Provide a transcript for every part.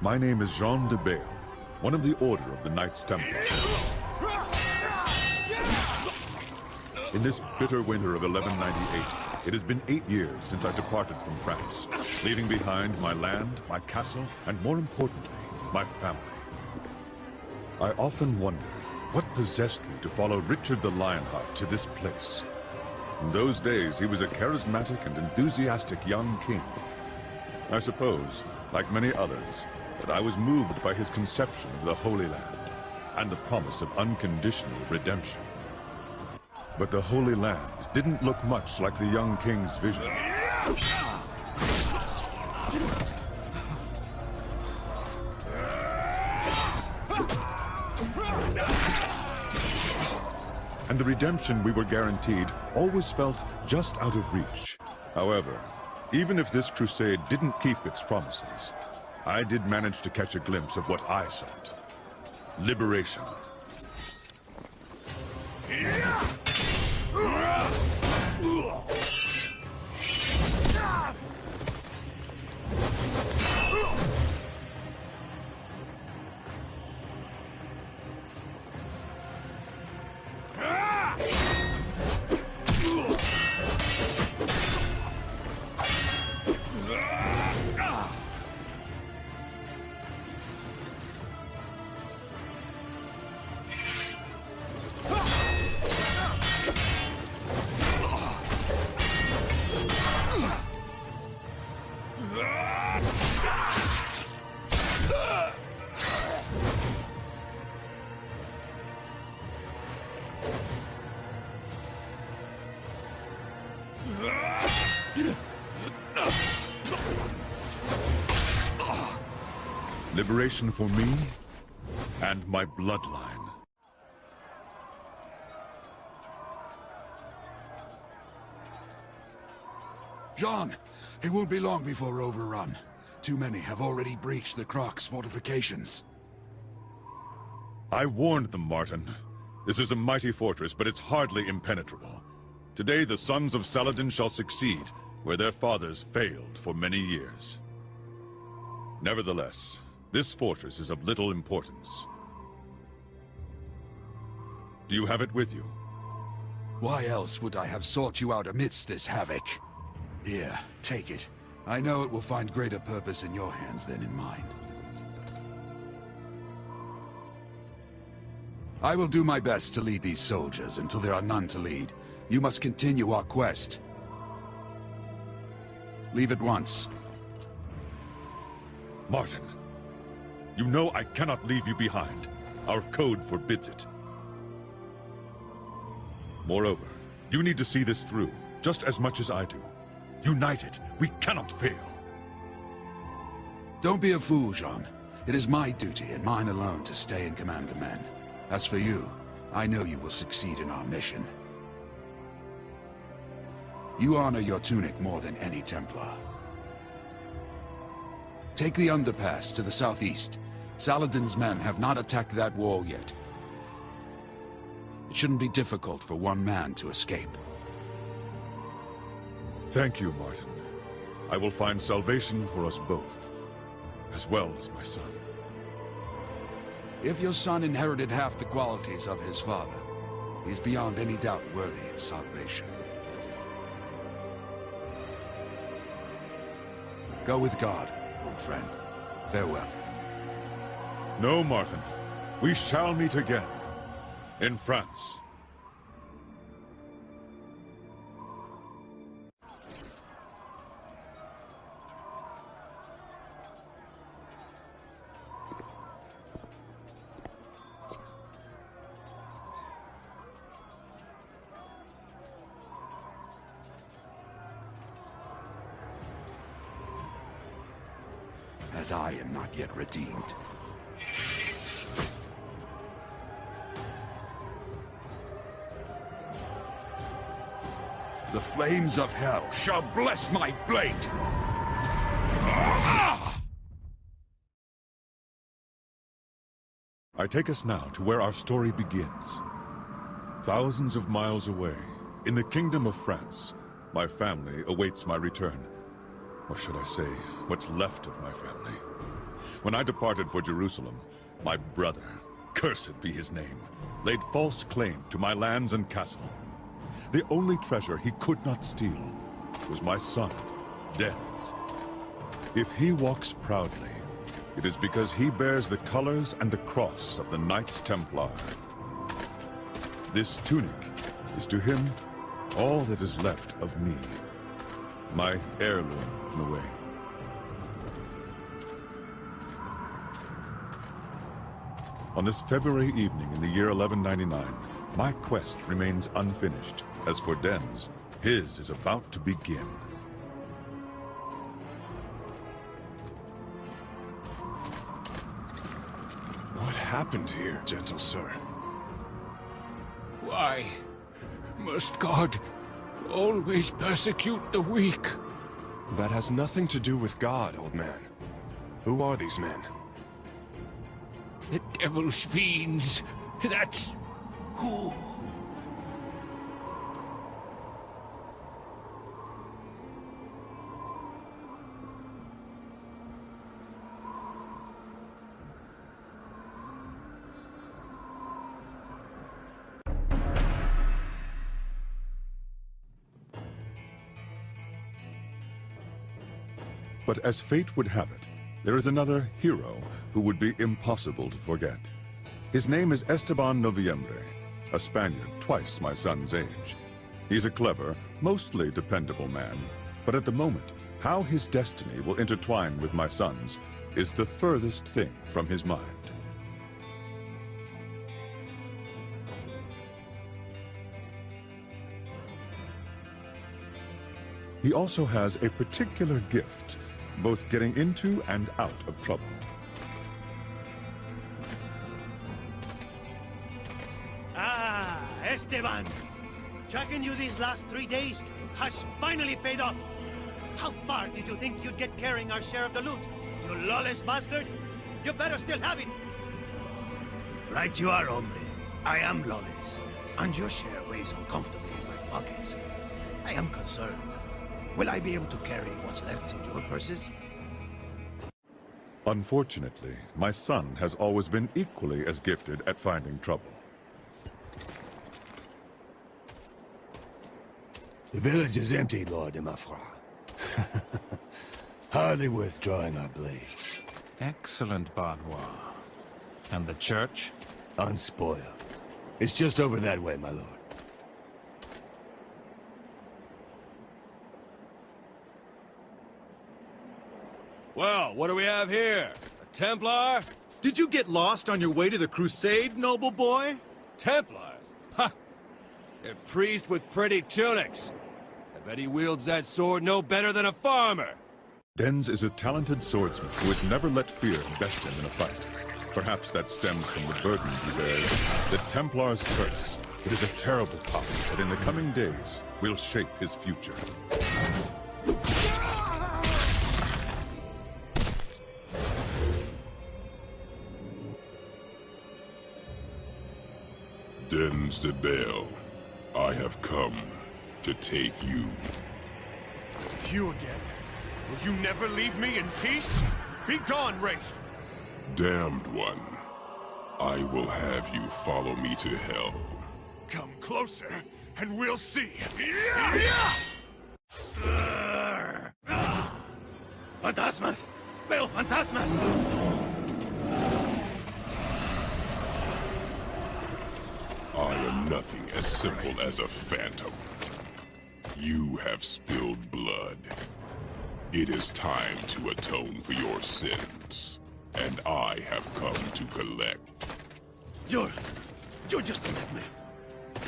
My name is Jean de Bail, one of the Order of the Knights Templar. In this bitter winter of 1198, it has been 8 years since I departed from France, leaving behind my land, my castle, and more importantly, my family. I often wonder what possessed me to follow Richard the Lionheart to this place. In those days, he was a charismatic and enthusiastic young king. I suppose, like many others, that I was moved by his conception of the Holy Land and the promise of unconditional redemption. But the Holy Land didn't look much like the young king's vision. And the redemption we were guaranteed always felt just out of reach. However, even if this crusade didn't keep its promises, I did manage to catch a glimpse of what I sought. Liberation. Liberation for me and my bloodline. Jean, it won't be long before overrun. Too many have already breached the Croc's fortifications. I warned them, Martin. This is a mighty fortress, but it's hardly impenetrable. Today the sons of Saladin shall succeed, where their fathers failed for many years. Nevertheless, this fortress is of little importance. Do you have it with you? Why else would I have sought you out amidst this havoc? Here, take it. I know it will find greater purpose in your hands than in mine. I will do my best to lead these soldiers until there are none to lead. You must continue our quest. Leave at once. Martin, you know I cannot leave you behind. Our code forbids it. Moreover, you need to see this through, just as much as I do. United, we cannot fail. Don't be a fool, Jean. It is my duty and mine alone to stay and command the men. As for you, I know you will succeed in our mission. You honor your tunic more than any Templar. Take the underpass to the southeast. Saladin's men have not attacked that wall yet. It shouldn't be difficult for one man to escape. Thank you, Martin. I will find salvation for us both, as well as my son. If your son inherited half the qualities of his father, he's beyond any doubt worthy of salvation. Go with God, old friend. Farewell. No, Martin. We shall meet again. In France. As I am not yet redeemed. The flames of hell shall bless my blade! I take us now to where our story begins. Thousands of miles away, in the Kingdom of France, my family awaits my return. Or should I say, what's left of my family. When I departed for Jerusalem, my brother, cursed be his name, laid false claim to my lands and castle. The only treasure he could not steal was my son, Dens. If he walks proudly, it is because he bears the colors and the cross of the Knights Templar. This tunic is to him all that is left of me, my heirloom in a way. On this February evening in the year 1199, my quest remains unfinished. As for Dens, his is about to begin. What happened here, gentle sir? Why must God always persecute the weak? That has nothing to do with God, old man. Who are these men? The devil's fiends. That's who. But as fate would have it, there is another hero who would be impossible to forget. His name is Esteban Noviembre, a Spaniard twice my son's age. He's a clever, mostly dependable man, but at the moment, how his destiny will intertwine with my son's is the furthest thing from his mind. He also has a particular gift, both getting into and out of trouble. Ah, Esteban! Tracking you these last 3 days has finally paid off. How far did you think you'd get carrying our share of the loot? You lawless bastard! You better still have it! Right you are, hombre. I am lawless. And your share weighs uncomfortably in my pockets. I am concerned. Will I be able to carry what's left in your purses? Unfortunately, my son has always been equally as gifted at finding trouble. The village is empty, Lord de Mafra. Hardly worth drawing our blades. Excellent, Bardois. And the church? Unspoiled. It's just over that way, my lord. Well, what do we have here? A Templar? Did you get lost on your way to the Crusade, noble boy? Templars? Ha! A priest with pretty tunics. I bet he wields that sword no better than a farmer. Dens is a talented swordsman who has never let fear best him in a fight. Perhaps that stems from the burden he bears, the Templar's curse. It is a terrible power that in the coming days will shape his future. Dens de Bale, I have come to take you. You again? Will you never leave me in peace? Be gone, Wraith! Damned one, I will have you follow me to hell. Come closer, and we'll see. Fantasmas! Veo fantasmas! I am nothing as simple as a phantom. You have spilled blood. It is time to atone for your sins, and I have come to collect. You're just a nightmare.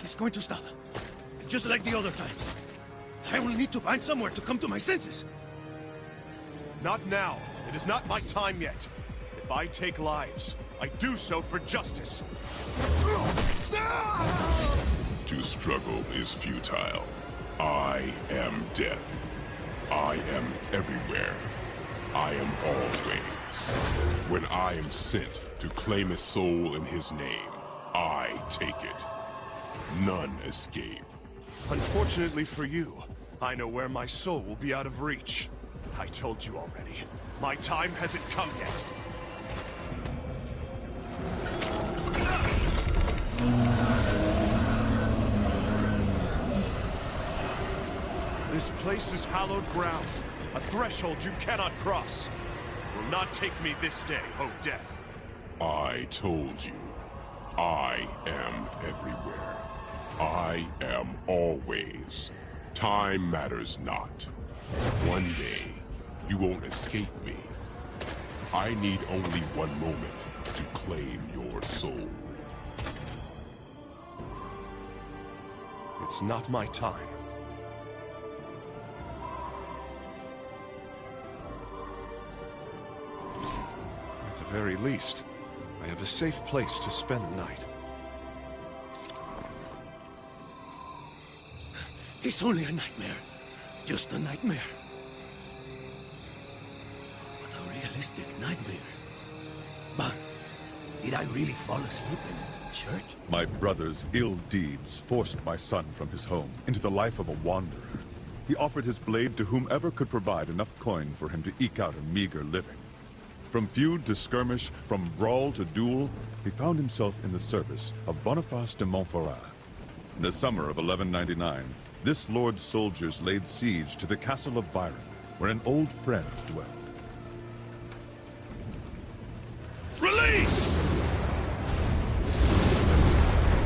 He's going to stop. Just like the other times. I will need to find somewhere to come to my senses. Not now. It is not my time yet. If I take lives, I do so for justice. To struggle is futile. I am death. I am everywhere. I am always. When I am sent to claim a soul in his name, I take it. None escape. Unfortunately for you, I know where my soul will be out of reach. I told you already. My time hasn't come yet. This place is hallowed ground, a threshold you cannot cross. Will not take me this day, O Death. I told you, I am everywhere. I am always. Time matters not. One day, you won't escape me. I need only one moment to claim your soul. It's not my time. At the very least, I have a safe place to spend the night. It's only a nightmare. Just a nightmare. What a realistic nightmare. But did I really fall asleep in a church? My brother's ill deeds forced my son from his home into the life of a wanderer. He offered his blade to whomever could provide enough coin for him to eke out a meager living. From feud to skirmish, from brawl to duel, he found himself in the service of Boniface de Montferrat. In the summer of 1199, this lord's soldiers laid siege to the castle of Byron, where an old friend dwelled. Release!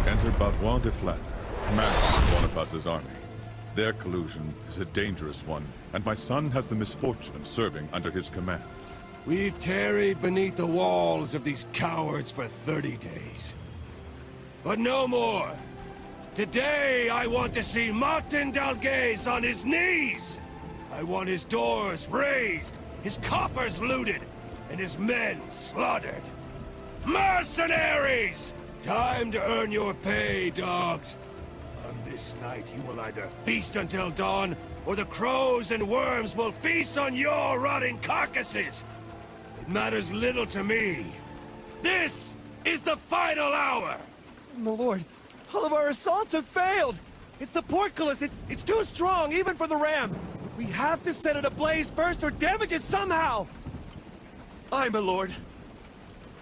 Enter Baudouin de Flandre, commander of Boniface's army. Their collusion is a dangerous one, and my son has the misfortune of serving under his command. We've tarried beneath the walls of these cowards for 30 days. But no more! Today, I want to see Martin Dalgais on his knees! I want his doors razed, his coffers looted, and his men slaughtered. Mercenaries! Time to earn your pay, dogs. On this night, you will either feast until dawn, or the crows and worms will feast on your rotting carcasses! It matters little to me. This is the final hour! My lord, all of our assaults have failed! It's the portcullis! It's too strong, even for the ram! We have to set it ablaze first or damage it somehow! Aye, my lord.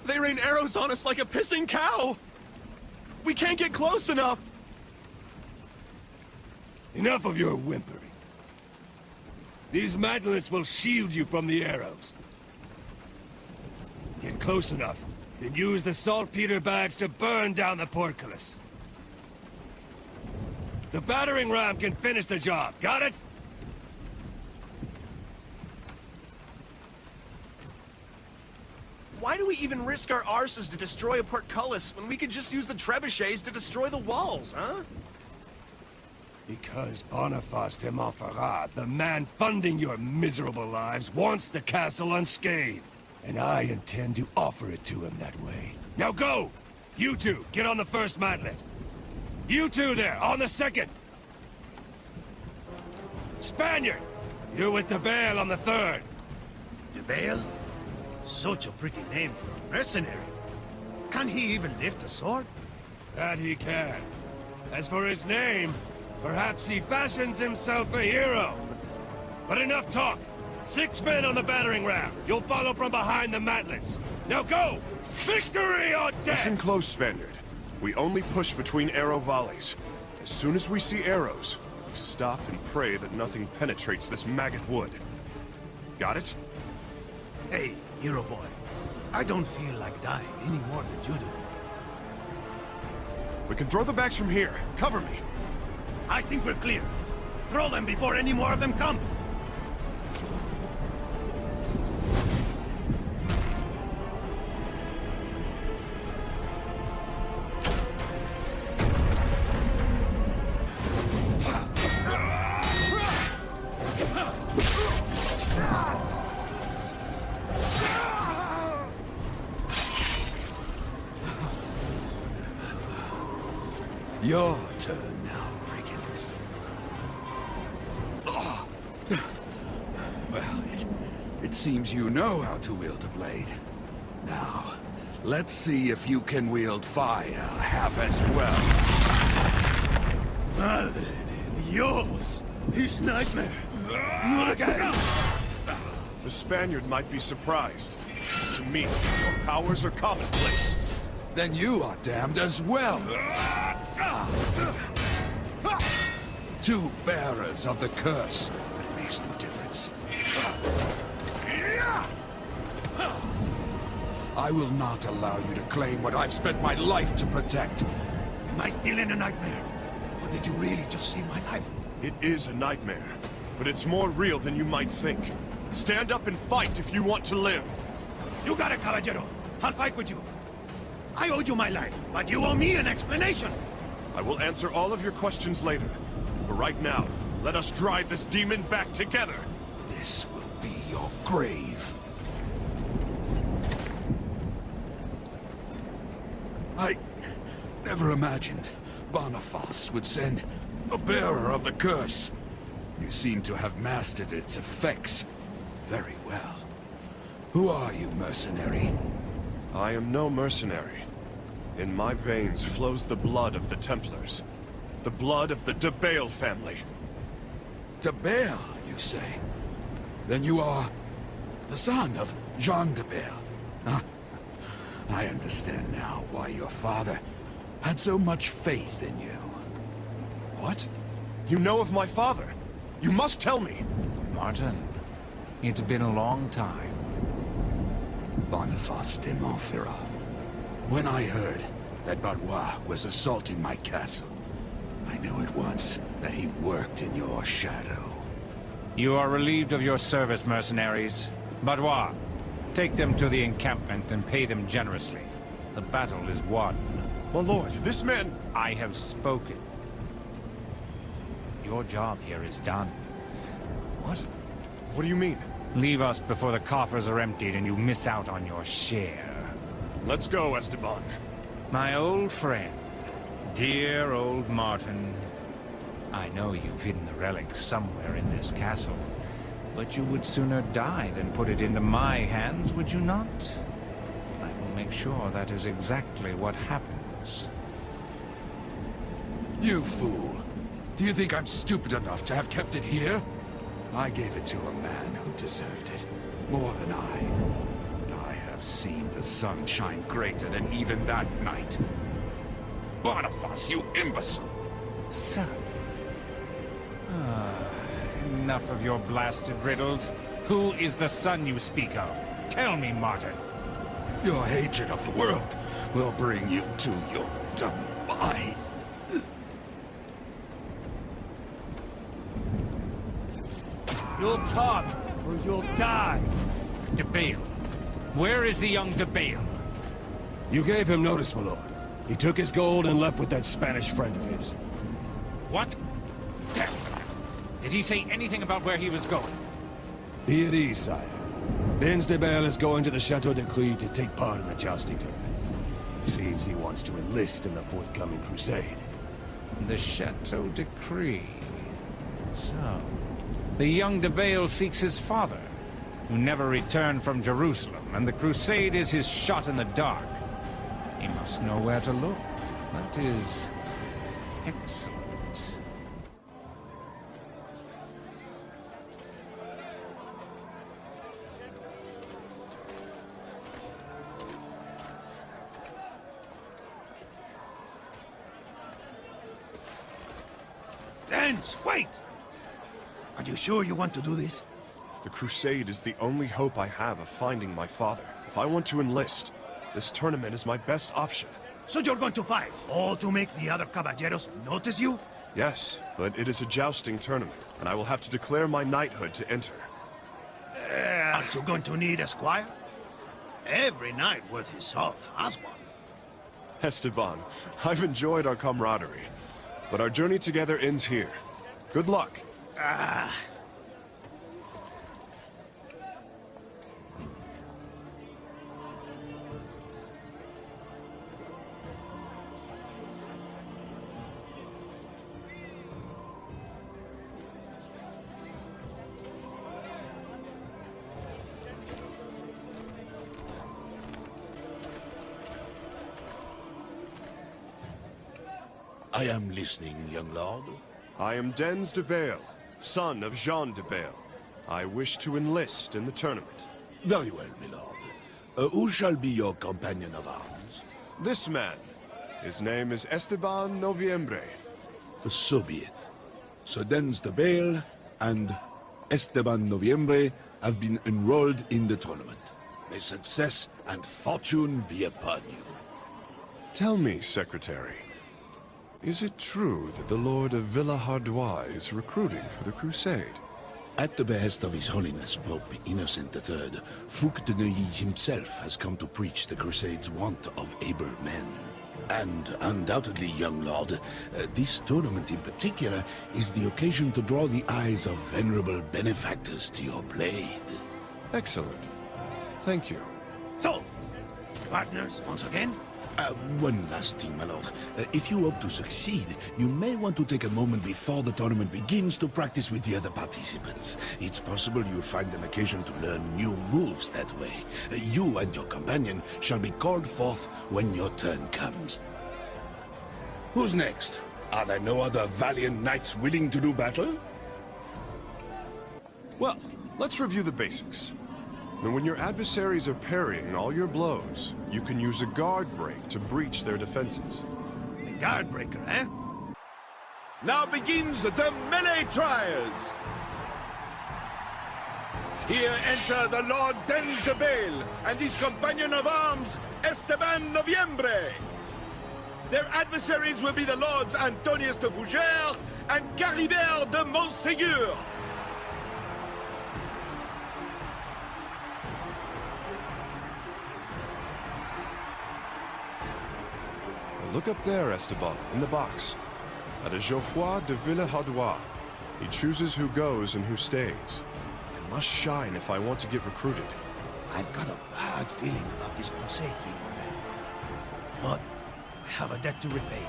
They rain arrows on us like a pissing cow! We can't get close enough! Enough of your whimpering. These mantlets will shield you from the arrows. Get close enough, then use the saltpeter bags to burn down the portcullis. The battering ram can finish the job, got it? Why do we even risk our arses to destroy a portcullis when we could just use the trebuchets to destroy the walls, huh? Because Boniface de Montferrat, the man funding your miserable lives, wants the castle unscathed. And I intend to offer it to him that way. Now go! You two, get on the first mantlet. You two there, on the second! Spaniard, you're with the Bale on the third. De Bale? Such a pretty name for a mercenary. Can he even lift a sword? That he can. As for his name, perhaps he fashions himself a hero. But enough talk! 6 men on the battering ram. You'll follow from behind the mantlets. Now go! Victory or death! Listen close, Spaniard. We only push between arrow volleys. As soon as we see arrows, we stop and pray that nothing penetrates this maggot wood. Got it? Hey, hero boy. I don't feel like dying any more than you do. We can throw the bags from here. Cover me. I think we're clear. Throw them before any more of them come. Your turn now, brigands. Well, it seems you know how to wield a blade. Now, let's see if you can wield fire half as well. Madre de Dios! This nightmare! Not again! The Spaniard might be surprised. To me, your powers are commonplace. Then you are damned as well. Two bearers of the curse. But it makes no difference. I will not allow you to claim what I've spent my life to protect. Am I still in a nightmare? Or did you really just save my life? It is a nightmare, but it's more real than you might think. Stand up and fight if you want to live. You got it, Caballero. I'll fight with you. I owed you my life, but you owe me an explanation. I will answer all of your questions later. For right now, let us drive this demon back together. This will be your grave. I never imagined Boniface would send a bearer of the curse. You seem to have mastered its effects very well. Who are you, mercenary? I am no mercenary. In my veins flows the blood of the Templars. The blood of the de Bale family. De Bale, you say? Then you are the son of Jean de Bale. Huh? I understand now why your father had so much faith in you. What? You know of my father? You must tell me! Martin, it's been a long time. Boniface de Montferrat. When I heard that Valois was assaulting my castle, I knew at once that he worked in your shadow. You are relieved of your service, mercenaries. Valois, take them to the encampment and pay them generously. The battle is won. My lord, this man... I have spoken. Your job here is done. What? What do you mean? Leave us before the coffers are emptied and you miss out on your share. Let's go, Esteban. My old friend. Dear old Martin. I know you've hidden the relic somewhere in this castle. But you would sooner die than put it into my hands, would you not? I will make sure that is exactly what happens. You fool! Do you think I'm stupid enough to have kept it here? I gave it to a man who deserved it, more than I. And I have seen the sun shine greater than even that night. Boniface, you imbecile! Son. Enough of your blasted riddles. Who is the son you speak of? Tell me, Martin. Your hatred of the world will bring you to your demise. You'll talk, or you'll die. De Bale. Where is the young De Bale? You gave him notice, my lord. He took his gold and left with that Spanish friend of his. What? Damn it. Did he say anything about where he was going? Be at ease, sire. Benz de Bale is going to the Chateau de Clé to take part in the jousting tournament. It seems he wants to enlist in the forthcoming Crusade. The Chateau de Clé. So, the young De Bale seeks his father, who never returned from Jerusalem, and the Crusade is his shot in the dark. He must know where to look. That is excellent. Lance, wait! Are you sure you want to do this? The Crusade is the only hope I have of finding my father. If I want to enlist, this tournament is my best option. So you're going to fight, all to make the other caballeros notice you? Yes, but it is a jousting tournament, and I will have to declare my knighthood to enter. Aren't you going to need a squire? Every knight worth his salt has one. Esteban, I've enjoyed our camaraderie, but our journey together ends here. Good luck. I am listening, young lord. I am Dens de Bale, son of Jean de Bale. I wish to enlist in the tournament. Very well, my lord. Who shall be your companion of arms? This man. His name is Esteban Noviembre. So be it. Sir Dens de Bale and Esteban Noviembre have been enrolled in the tournament. May success and fortune be upon you. Tell me, Secretary, is it true that the Lord of Villa-Hardois is recruiting for the Crusade? At the behest of His Holiness Pope Innocent III, Fouque de Neuilly himself has come to preach the Crusade's want of able men. And undoubtedly, young lord, this tournament in particular is the occasion to draw the eyes of venerable benefactors to your blade. Excellent. Thank you. So, partners once again? One last thing, my lord. If you hope to succeed, you may want to take a moment before the tournament begins to practice with the other participants. It's possible you'll find an occasion to learn new moves that way. You and your companion shall be called forth when your turn comes. Who's next? Are there no other valiant knights willing to do battle? Well, let's review the basics. Now, when your adversaries are parrying all your blows, you can use a guard break to breach their defenses. A guard breaker, eh? Now begins the melee trials! Here enter the Lord Dens de Bale and his companion of arms, Esteban Noviembre. Their adversaries will be the Lords Antonius de Fougère and Caribert de Montségur. Look up there, Esteban, in the box. That is Geoffroy de Villa-Hardois. He chooses who goes and who stays. I must shine if I want to get recruited. I've got a bad feeling about this Crusade thing, old man. But I have a debt to repay.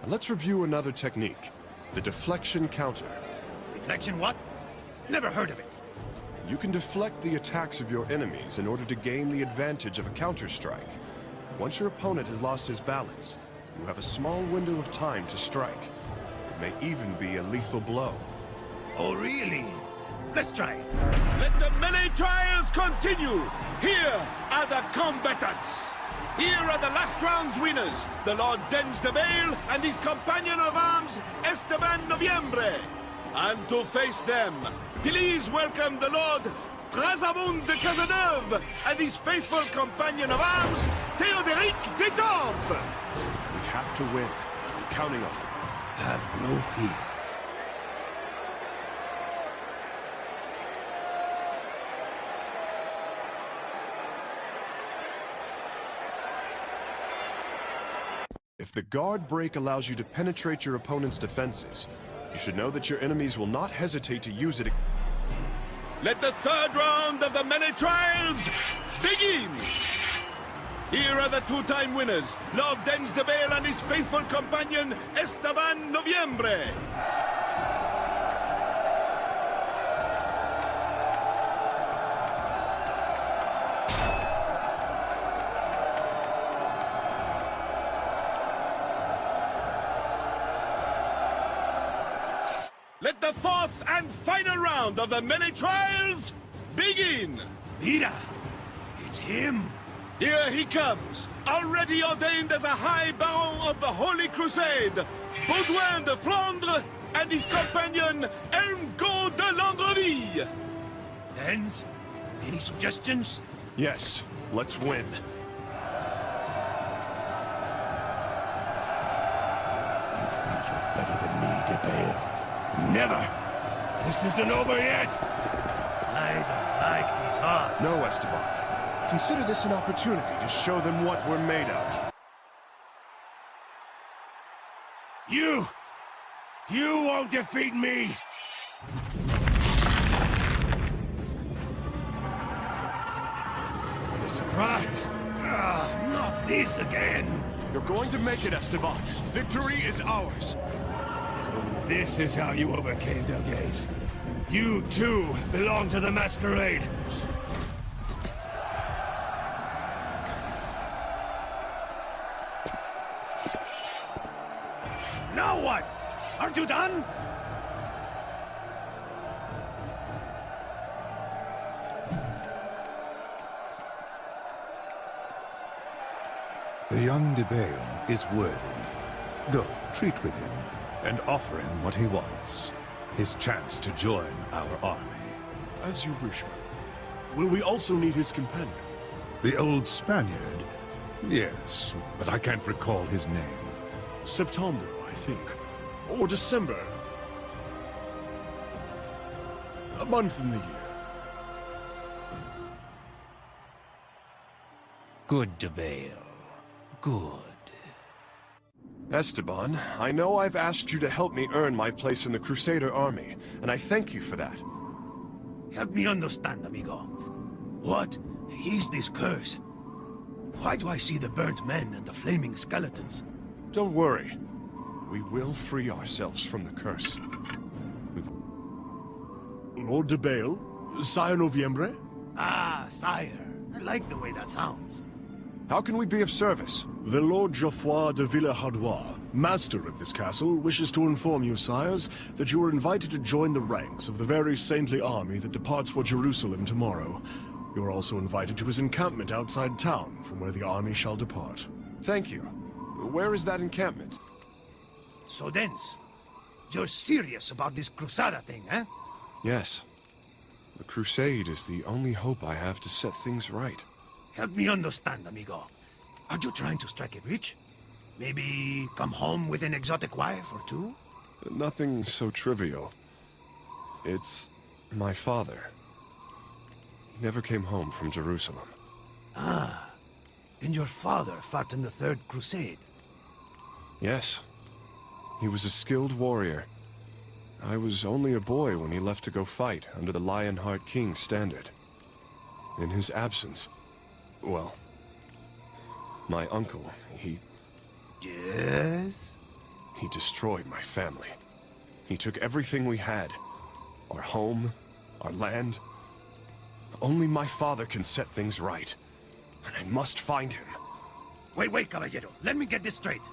Let's review another technique, the deflection counter. Deflection what? Never heard of it. You can deflect the attacks of your enemies in order to gain the advantage of a counter-strike. Once your opponent has lost his balance, you have a small window of time to strike. It may even be a lethal blow. Oh, really? Let's try it. Let the melee trials continue! Here are the combatants! Here are the last round's winners, the Lord Dens de Bale and his companion of arms, Esteban Noviembre. And to face them, please welcome the Lord Trasamund de Cazeneuve and his faithful companion of arms, Théodéric d'Étampes. We have to win. I'm counting on you. Have no fear. If the guard break allows you to penetrate your opponent's defenses, you should know that your enemies will not hesitate to use it. Let the third round of the melee trials begin! Here are the two-time winners, Lord Dens de Bale and his faithful companion, Esteban Noviembre. Let the fourth and final round of the melee trials begin! Mira! It's him! Here he comes, already ordained as a High Baron of the Holy Crusade, Baudouin de Flandre and his companion, Elmgaud de Landreville. Dens, any suggestions? Yes, let's win. You think you're better than me, de Bale? Never! This isn't over yet! I don't like these odds. No, Esteban. Consider this an opportunity to show them what we're made of. You won't defeat me! What a surprise! Not this again. You're going to make it, Esteban. Victory is ours. So this is how you overcame Delgaze. You too belong to the masquerade. Now what? Aren't you done? The young de Bale is worthy. Go, treat with him, and offer him what he wants. His chance to join our army. As you wish, madam. Will we also need his companion? The old Spaniard? Yes, but I can't recall his name. September, I think. Or December. A month in the year. Good de Bale. Good. Esteban, I know I've asked you to help me earn my place in the Crusader army, and I thank you for that. Help me understand, amigo. What is this curse? Why do I see the burnt men and the flaming skeletons? Don't worry. We will free ourselves from the curse. Lord de Bale? Sire Noviembre? Ah, sire. I like the way that sounds. How can we be of service? The Lord Geoffroy de Villehardouin, master of this castle, wishes to inform you, sires, that you are invited to join the ranks of the very saintly army that departs for Jerusalem tomorrow. You are also invited to his encampment outside town, from where the army shall depart. Thank you. Where is that encampment? So Dens, you're serious about this Crusada thing, eh? Yes. The Crusade is the only hope I have to set things right. Help me understand, amigo. Are you trying to strike it rich? Maybe come home with an exotic wife or two? Nothing so trivial. It's my father. He never came home from Jerusalem. Ah, then your father fought in the Third Crusade. Yes. He was a skilled warrior. I was only a boy when he left to go fight under the Lionheart King's standard. In his absence, well, my uncle, Yes? he destroyed my family. He took everything we had. Our home, our land. Only my father can set things right. And I must find him. Wait, caballero. Let me get this straight.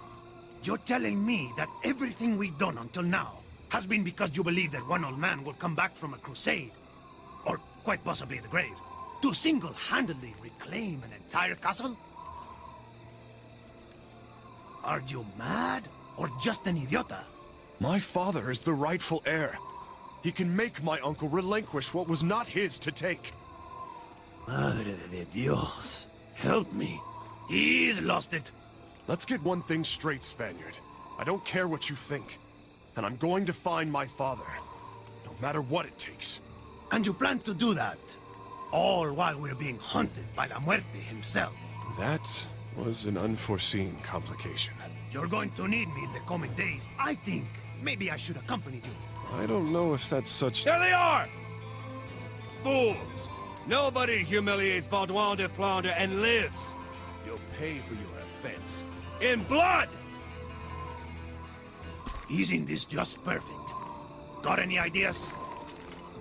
You're telling me that everything we've done until now has been because you believe that one old man will come back from a crusade, or quite possibly the grave, to single-handedly reclaim an entire castle? Are you mad, or just an idiota? My father is the rightful heir. He can make my uncle relinquish what was not his to take. Madre de Dios, help me. He's lost it. Let's get one thing straight, Spaniard. I don't care what you think. And I'm going to find my father. No matter what it takes. And you plan to do that? All while we're being hunted by La Muerte himself. That was an unforeseen complication. You're going to need me in the coming days. I think maybe I should accompany you. I don't know if that's such... There they are! Fools! Nobody humiliates Baudouin de Flandre and lives. You'll pay for your offense. In blood! Isn't this just perfect? Got any ideas?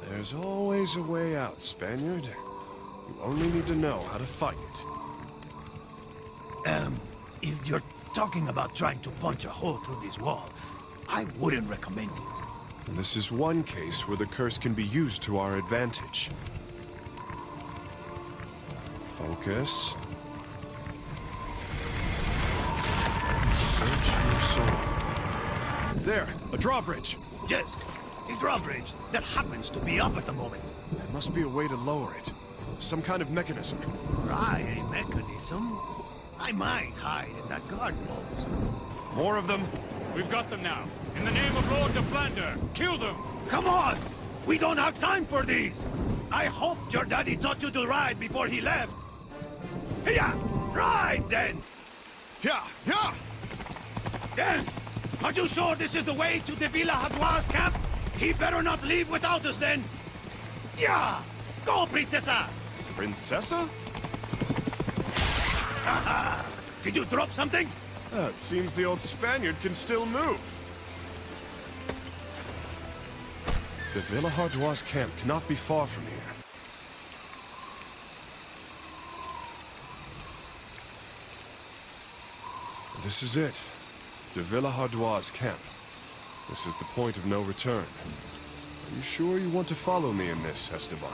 There's always a way out, Spaniard. You only need to know how to find it. If you're talking about trying to punch a hole through this wall, I wouldn't recommend it. And this is one case where the curse can be used to our advantage. Focus. And search your soul. There, a drawbridge. Yes, a drawbridge that happens to be up at the moment. There must be a way to lower it. Some kind of mechanism. Try a mechanism? I might hide in that guard post. More of them. We've got them now. In the name of Lord de Flandre, kill them! Come on! We don't have time for these! I hope your daddy taught you to ride before he left. Yeah, ride then! Yeah, yeah! Then, are you sure this is the way to the Villehardouin's camp? He better not leave without us then. Yeah! Go, Princesa! Princessa? Did you drop something? It seems the old Spaniard can still move. The Villehardouas camp cannot be far from here. This is it. The Villehardouas camp. This is the point of no return. Are you sure you want to follow me in this, Esteban?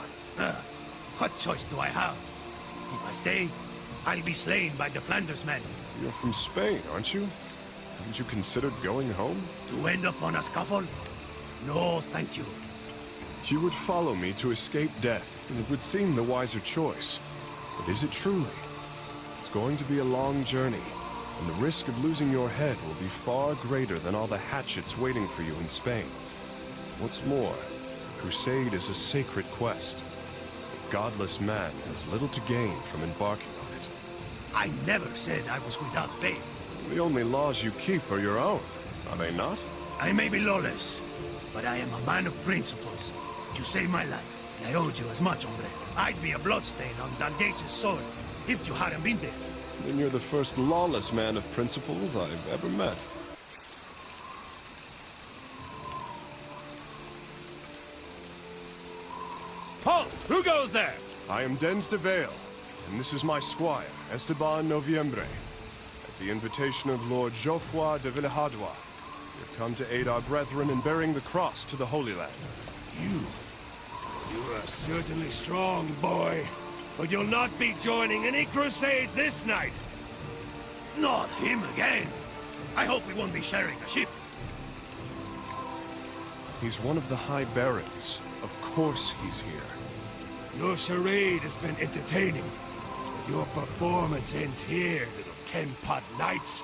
What choice do I have? If I stay, I'll be slain by the Flanders men. You're from Spain, aren't you? Haven't you considered going home? To end up on a scaffold? No, thank you. You would follow me to escape death, and it would seem the wiser choice. But is it truly? It's going to be a long journey, and the risk of losing your head will be far greater than all the hatchets waiting for you in Spain. What's more, the Crusade is a sacred quest. A godless man has little to gain from embarking on it. I never said I was without faith. The only laws you keep are your own, are they not? I may be lawless, but I am a man of principles. You saved my life, and I owed you as much, hombre. I'd be a bloodstain on Dalgase's sword if you hadn't been there. Then you're the first lawless man of principles I've ever met. Halt! Who goes there? I am Dens de Vale, and this is my squire, Esteban Noviembre. At the invitation of Lord Geoffroy de Villehardouas, we have come to aid our brethren in bearing the cross to the Holy Land. You are certainly strong, boy. But you'll not be joining any crusades this night. Not him again. I hope we won't be sharing a ship. He's one of the High Barons. Of course he's here. Your charade has been entertaining, but your performance ends here, little ten-pot knights.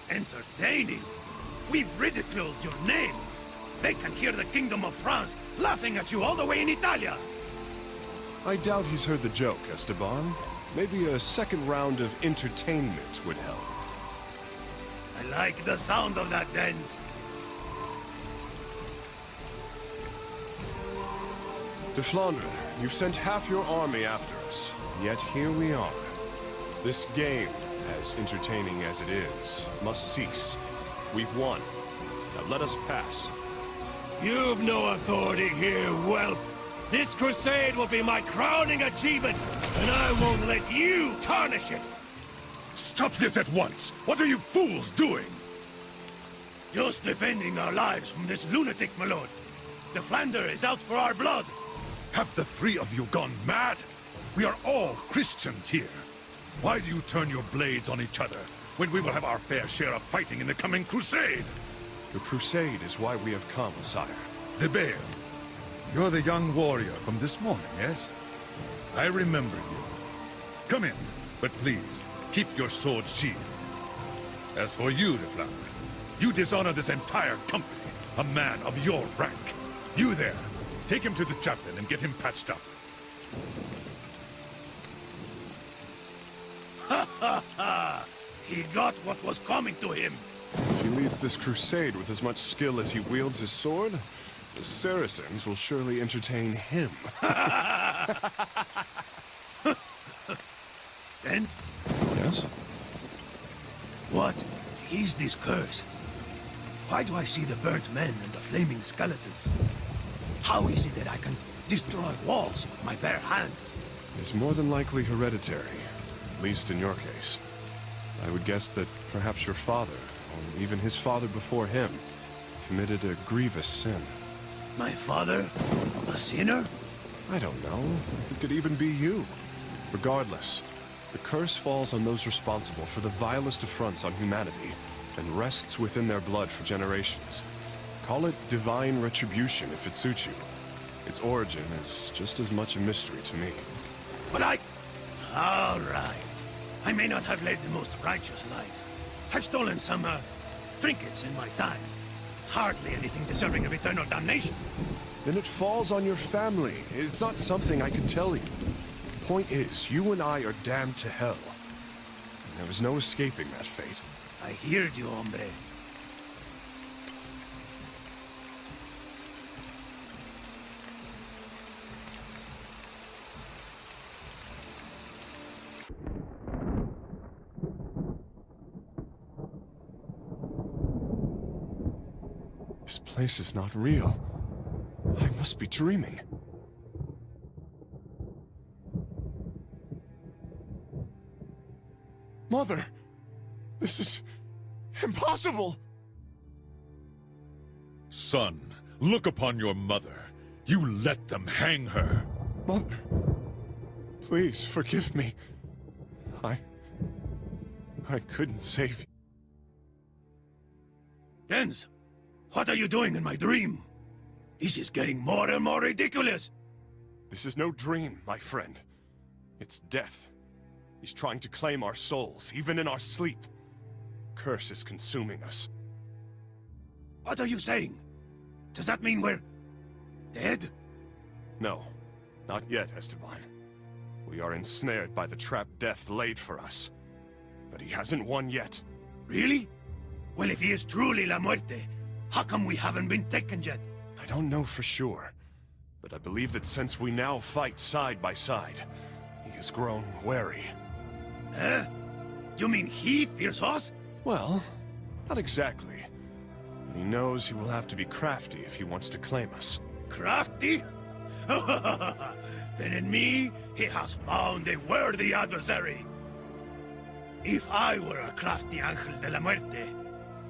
Entertaining? We've ridiculed your name. They can hear the Kingdom of France laughing at you all the way in Italia. I doubt he's heard the joke, Esteban. Maybe a second round of entertainment would help. I like the sound of that, Dens. De Flandre, you've sent half your army after us, yet here we are. This game, as entertaining as it is, must cease. We've won. Now let us pass. You've no authority here, whelp. This crusade will be my crowning achievement, and I won't let you tarnish it! Stop this at once! What are you fools doing? Just defending our lives from this lunatic, my lord. The Flander is out for our blood. Have the three of you gone mad? We are all Christians here. Why do you turn your blades on each other, when we will have our fair share of fighting in the coming crusade? The crusade is why we have come, sire. De Bale, you're the young warrior from this morning, yes? I remember you. Come in, but please, keep your sword sheathed. As for you, De Flandre, you dishonor this entire company, a man of your rank. You there, take him to the chaplain and get him patched up. Ha ha ha! He got what was coming to him. If he leads this crusade with as much skill as he wields his sword, the Saracens will surely entertain him. Dens? Yes? What is this curse? Why do I see the burnt men and the flaming skeletons? How is it that I can destroy walls with my bare hands? It's more than likely hereditary, at least in your case. I would guess that perhaps your father, or even his father before him, committed a grievous sin. My father? A sinner? I don't know. It could even be you. Regardless, the curse falls on those responsible for the vilest affronts on humanity, and rests within their blood for generations. Call it divine retribution if it suits you. Its origin is just as much a mystery to me. But all right. I may not have led the most righteous life. I've stolen some, trinkets in my time. Hardly anything deserving of eternal damnation. Then it falls on your family. It's not something I can tell you. Point is, you and I are damned to hell. And there is no escaping that fate. I heard you, hombre. This place is not real. I must be dreaming. Mother! This is impossible! Son, look upon your mother. You let them hang her. Mother, please forgive me. I couldn't save you. Dens, what are you doing in my dream? This is getting more and more ridiculous. This is no dream, my friend. It's death. He's trying to claim our souls, even in our sleep. Curse is consuming us. What are you saying? Does that mean we're dead? No, not yet, Esteban. We are ensnared by the trap death laid for us. But he hasn't won yet. Really? Well, if he is truly La Muerte, how come we haven't been taken yet? I don't know for sure, but I believe that since we now fight side by side, he has grown wary. Eh? You mean he fears us? Well, not exactly. He knows he will have to be crafty if he wants to claim us. Crafty? Then in me, he has found a worthy adversary. If I were a crafty Ángel de la Muerte,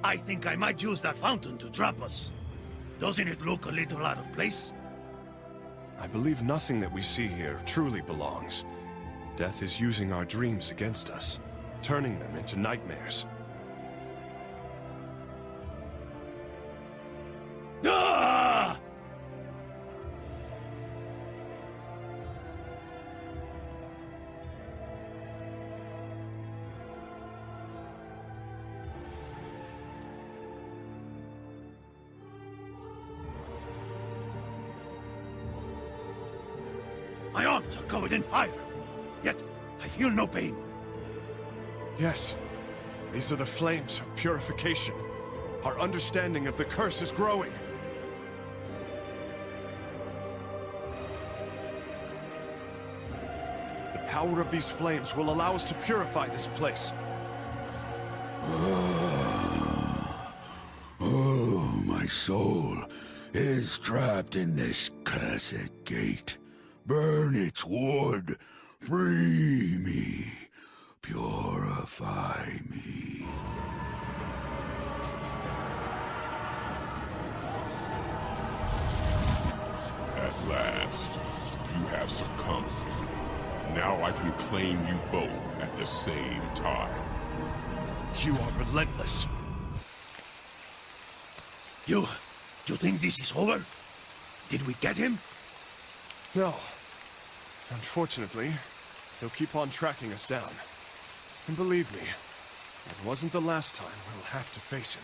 I think I might use that fountain to trap us. Doesn't it look a little out of place? I believe nothing that we see here truly belongs. Death is using our dreams against us, turning them into nightmares. Ah! My arms are covered in fire, yet I feel no pain. Yes, these are the flames of purification. Our understanding of the curse is growing. The power of these flames will allow us to purify this place. Oh, my soul is trapped in this cursed gate. Burn its wood. Free me. Purify me. At last, you have succumbed. Now I can claim you both at the same time. You are relentless. You think this is over? Did we get him? No. Unfortunately, he'll keep on tracking us down. And believe me, it wasn't the last time we'll have to face him.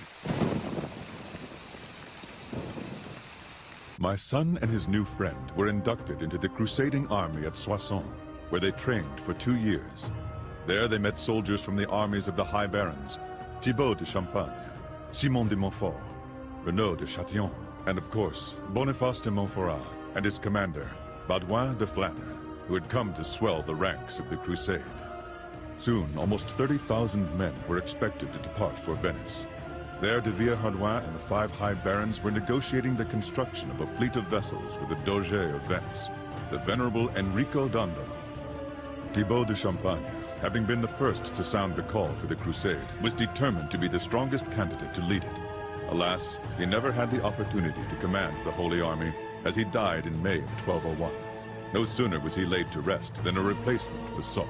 My son and his new friend were inducted into the crusading army at Soissons, where they trained for 2 years. There they met soldiers from the armies of the High Barons, Thibaut de Champagne, Simon de Montfort, Renaud de Chatillon, and of course, Boniface de Montferrat and his commander, Baudouin de Flandre, who had come to swell the ranks of the Crusade. Soon, almost 30,000 men were expected to depart for Venice. There, de Villehardouin and the 5 High Barons were negotiating the construction of a fleet of vessels with the Doge of Venice, the venerable Enrico Dandolo. Thibaut de Champagne, having been the first to sound the call for the Crusade, was determined to be the strongest candidate to lead it. Alas, he never had the opportunity to command the Holy Army, as he died in May of 1201. No sooner was he laid to rest than a replacement was sought.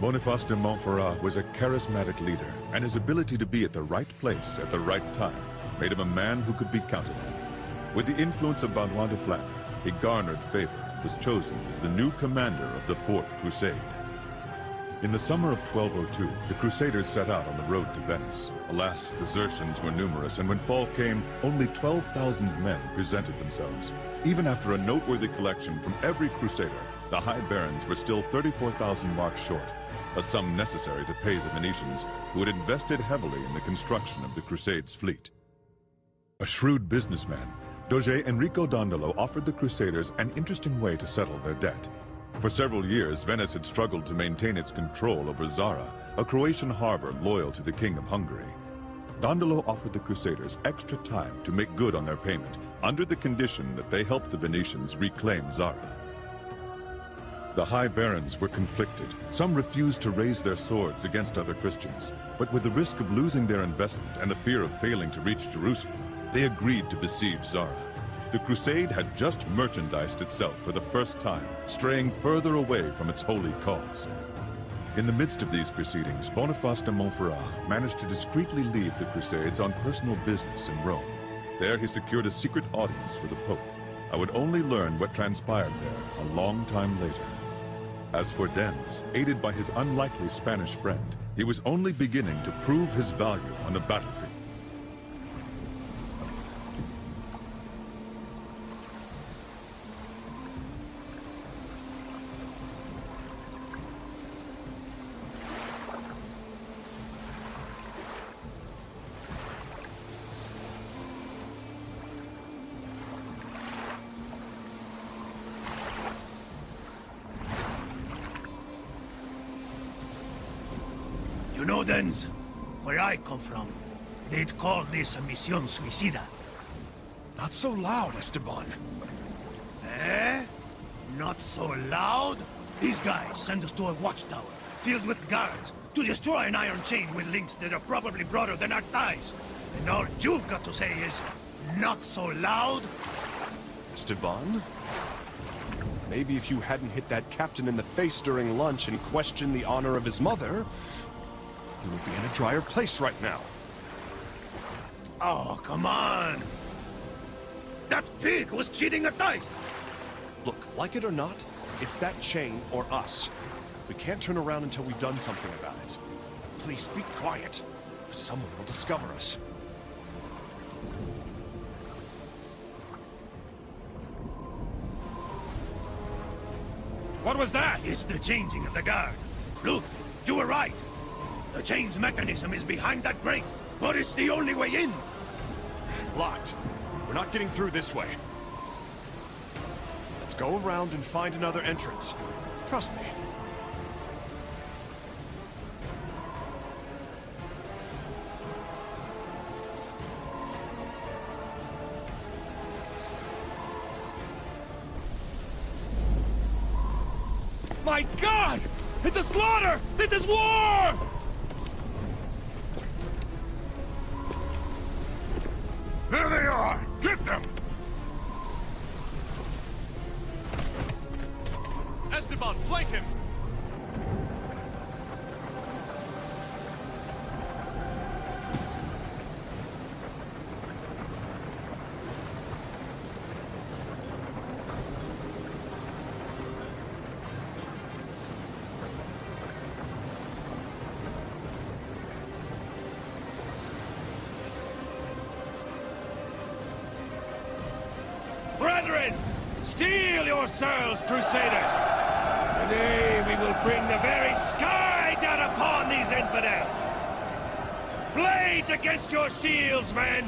Boniface de Montferrat was a charismatic leader, and his ability to be at the right place at the right time made him a man who could be counted on. With the influence of Baudouin de Flandre, he garnered favor and was chosen as the new commander of the Fourth Crusade. In the summer of 1202, the Crusaders set out on the road to Venice. Alas, desertions were numerous, and when fall came, only 12,000 men presented themselves. Even after a noteworthy collection from every Crusader, the High Barons were still 34,000 marks short, a sum necessary to pay the Venetians, who had invested heavily in the construction of the Crusade's fleet. A shrewd businessman, Doge Enrico Dandolo offered the Crusaders an interesting way to settle their debt. For several years, Venice had struggled to maintain its control over Zara, a Croatian harbor loyal to the King of Hungary. Dandolo offered the Crusaders extra time to make good on their payment, under the condition that they helped the Venetians reclaim Zara. The High Barons were conflicted. Some refused to raise their swords against other Christians, but with the risk of losing their investment and the fear of failing to reach Jerusalem, they agreed to besiege Zara. The Crusade had just merchandised itself for the first time, straying further away from its holy cause. In the midst of these proceedings, Boniface de Montferrat managed to discreetly leave the Crusades on personal business in Rome. There he secured a secret audience with the Pope. I would only learn what transpired there a long time later. As for Dens, aided by his unlikely Spanish friend, he was only beginning to prove his value on the battlefield. You know, Dens, where I come from, they'd call this a misión suicida. Not so loud, Esteban. Eh? Not so loud? These guys send us to a watchtower, filled with guards, to destroy an iron chain with links that are probably broader than our thighs. And all you've got to say is, not so loud? Esteban? Maybe if you hadn't hit that captain in the face during lunch and questioned the honor of his mother, he would be in a drier place right now. Oh, come on! That pig was cheating at dice! Look, like it or not, it's that chain or us. We can't turn around until we've done something about it. Please be quiet. Someone will discover us. What was that? It's the changing of the guard. Look, you were right. The chain's mechanism is behind that grate, but it's the only way in. Locked. We're not getting through this way. Let's go around and find another entrance. Trust me. My God! It's a slaughter! This is war! There they are! Get them! Esteban, flank him! Brethren, steel yourselves, Crusaders! Today we will bring the very sky down upon these infidels! Blades against your shields, men!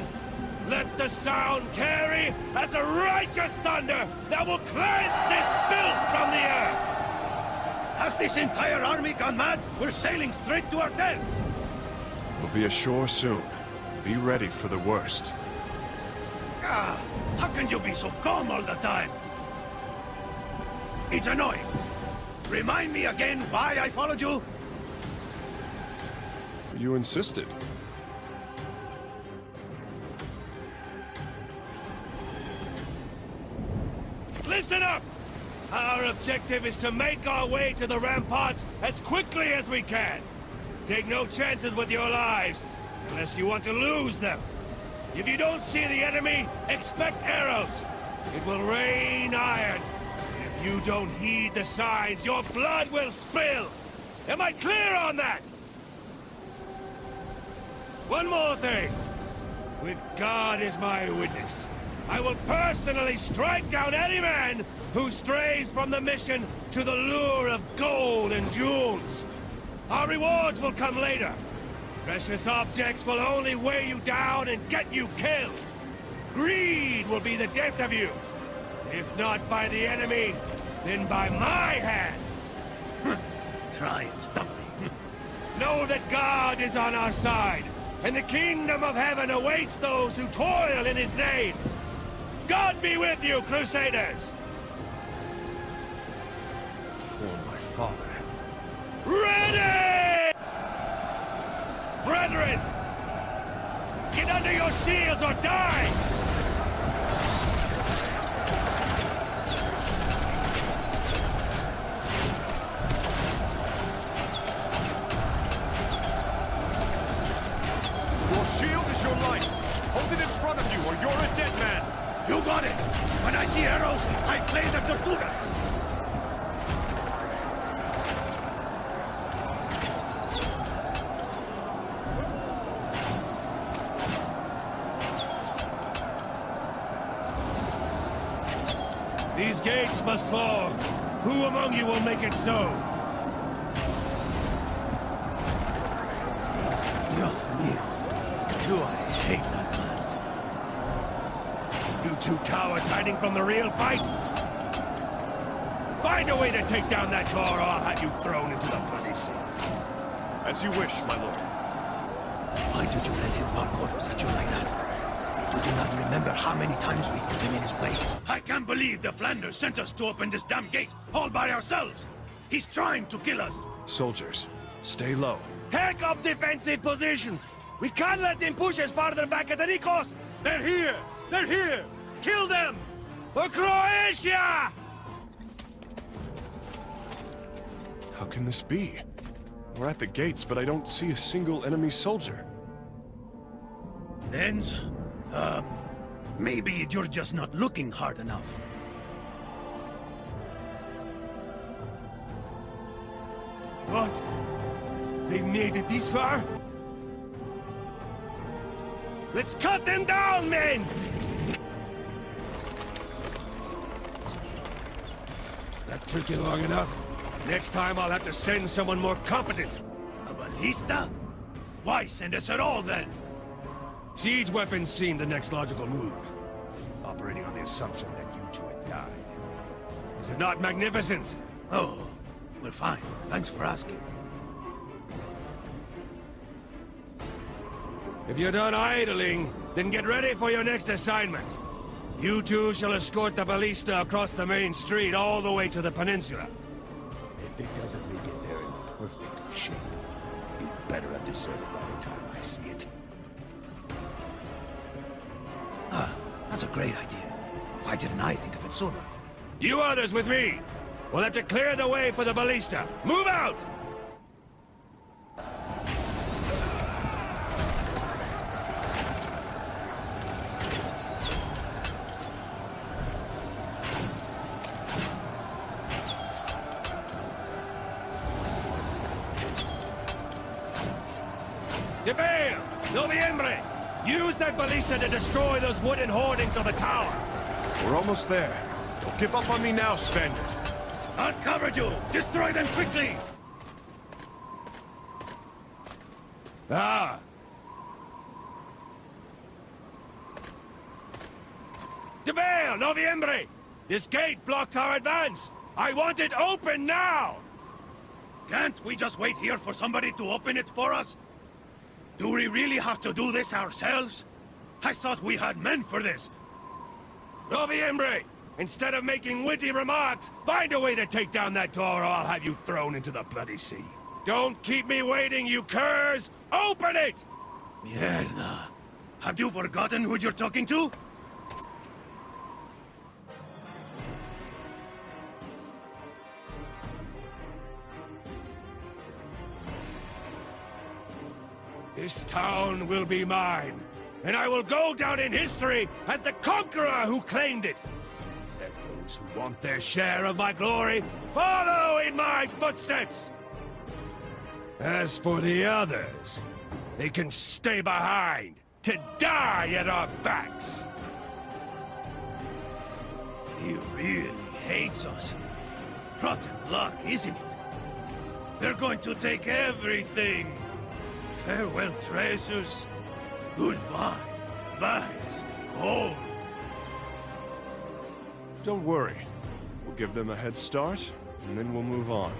Let the sound carry as a righteous thunder that will cleanse this filth from the earth! Has this entire army gone mad? We're sailing straight to our deaths! We'll be ashore soon. Be ready for the worst. Ah, how can you be so calm all the time? It's annoying. Remind me again why I followed you? You insisted. Listen up! Our objective is to make our way to the ramparts as quickly as we can. Take no chances with your lives, unless you want to lose them. If you don't see the enemy, expect arrows. It will rain iron. If you don't heed the signs, your blood will spill. Am I clear on that? One more thing. With God as my witness, I will personally strike down any man who strays from the mission to the lure of gold and jewels. Our rewards will come later. Precious objects will only weigh you down and get you killed. Greed will be the death of you. If not by the enemy, then by my hand. Try and stop me. Know that God is on our side. and the kingdom of heaven awaits those who toil in his name. God be with you, Crusaders! For my father. Ready! Brethren! Get under your shields or die! Your shield is your life. Hold it in front of you or you're a dead man. You got it! When I see arrows, I play the tortuga! These gates must fall. Who among you will make it so? Dios mío. Do I hate that man. You two cowards hiding from the real fight? Find a way to take down that door or I'll have you thrown into the bloody sea. As you wish, my lord. Why did you let him bark orders at you like that? Did you not remember how many times we put him in his place? I can't believe the Flanders sent us to open this damn gate all by ourselves. He's trying to kill us. Soldiers, stay low. Take up defensive positions! We can't let them push us farther back at the Nikos! They're here! They're here! Kill them! For Croatia! How can this be? We're at the gates, but I don't see a single enemy soldier. Nens? Maybe you're just not looking hard enough. What? They've made it this far? Let's cut them down, men! That took you long enough. Next time I'll have to send someone more competent. A ballista? Why send us at all, then? Siege weapons seem the next logical move. Operating on the assumption that you two had died. Is it not magnificent? Oh, we're fine. Thanks for asking. If you're done idling, then get ready for your next assignment. You two shall escort the ballista across the main street all the way to the peninsula. If it doesn't make it there in perfect shape, you'd better have deserted by the time I see it. Ah, that's a great idea. Why didn't I think of it sooner? You others with me! We'll have to clear the way for the ballista. Move out! Debale! Noviembre! Use that ballista to destroy those wooden hoardings of the tower! We're almost there. Don't give up on me now, Spaniard. I'll cover you! Destroy them quickly! Ah! Debale! Noviembre! This gate blocks our advance! I want it open now! Can't we just wait here for somebody to open it for us? Do we really have to do this ourselves? I thought we had men for this. Noviembre! Instead of making witty remarks, find a way to take down that door or I'll have you thrown into the bloody sea. Don't keep me waiting, you curs! Open it! Mierda. Have you forgotten who you're talking to? This town will be mine, and I will go down in history as the conqueror who claimed it. Let those who want their share of my glory follow in my footsteps. As for the others, they can stay behind to die at our backs. He really hates us. Rotten luck, isn't it? They're going to take everything. Farewell treasures. Goodbye, bags of gold. Don't worry. We'll give them a head start, and then we'll move on.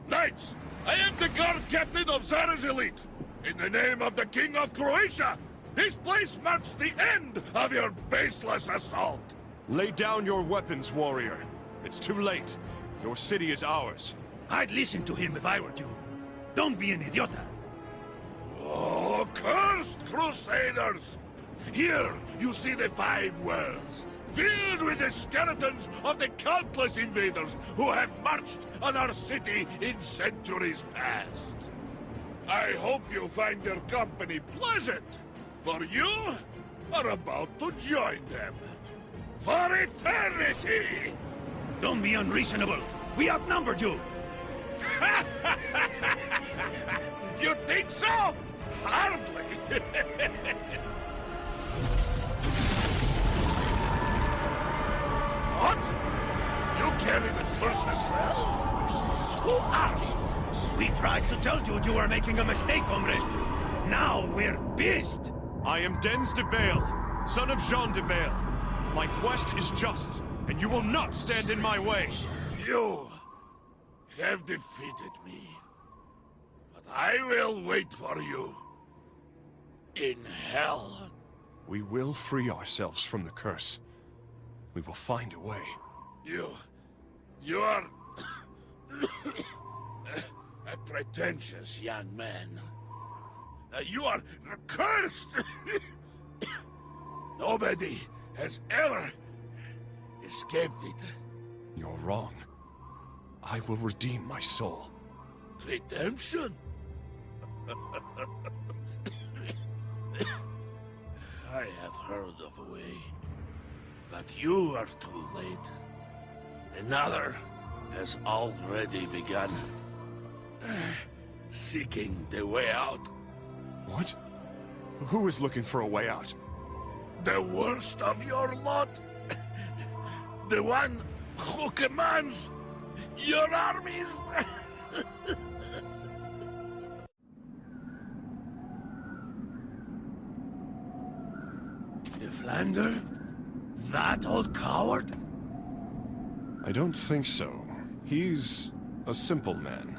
Knights, I am the guard captain of Zara's elite. In the name of the King of Croatia, this place marks the end of your baseless assault! Lay down your weapons, warrior. It's too late. Your city is ours. I'd listen to him if I were you. Don't be an idiota. Oh, cursed Crusaders! Here you see the five worlds, filled with the skeletons of the countless invaders who have marched on our city in centuries past. I hope you find their company pleasant, for you are about to join them. For eternity! Don't be unreasonable. We outnumbered you. You think so? Hardly. What? You carry the curse as well? Who are you? We tried to tell you you were making a mistake, hombre. Now we're pissed. I am Dens de Bale, son of Jean de Bale. My quest is just, and you will not stand in my way. You have defeated me. But I will wait for you. In hell. We will free ourselves from the curse. We will find a way. You are... a pretentious young man. You are cursed! Nobody has ever escaped it. You're wrong. I will redeem my soul. Redemption? I have heard of a way, but you are too late. Another has already begun, seeking the way out. What? Who is looking for a way out? The worst of your lot. The one who commands your armies. The Flander? That old coward? I don't think so. He's a simple man.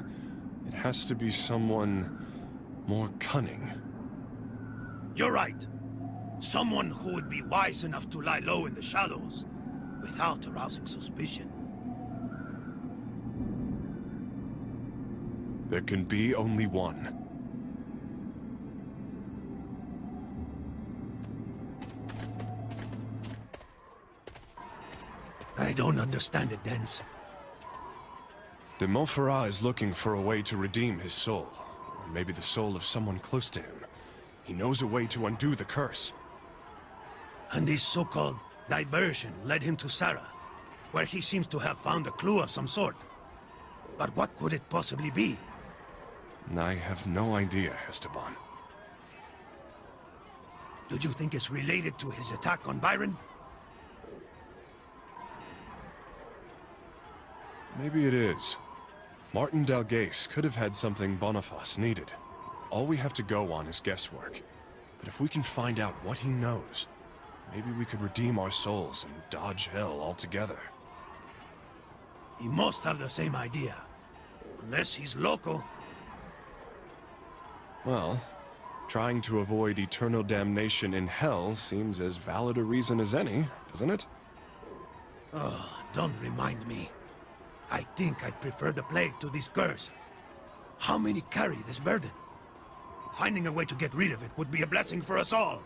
It has to be someone more cunning. You're right. Someone who would be wise enough to lie low in the shadows without arousing suspicion. There can be only one. I don't understand it, Dens. De Montferrat is looking for a way to redeem his soul. Or maybe the soul of someone close to him. He knows a way to undo the curse. And this so-called diversion led him to Sarah, where he seems to have found a clue of some sort. But what could it possibly be? I have no idea, Esteban. Do you think it's related to his attack on Byron? Maybe it is. Martin Dalgais could have had something Boniface needed. All we have to go on is guesswork. But if we can find out what he knows, maybe we could redeem our souls and dodge hell altogether. He must have the same idea. Unless he's loco. Well, trying to avoid eternal damnation in hell seems as valid a reason as any, doesn't it? Oh, don't remind me. I think I'd prefer the plague to this curse. How many carry this burden? Finding a way to get rid of it would be a blessing for us all.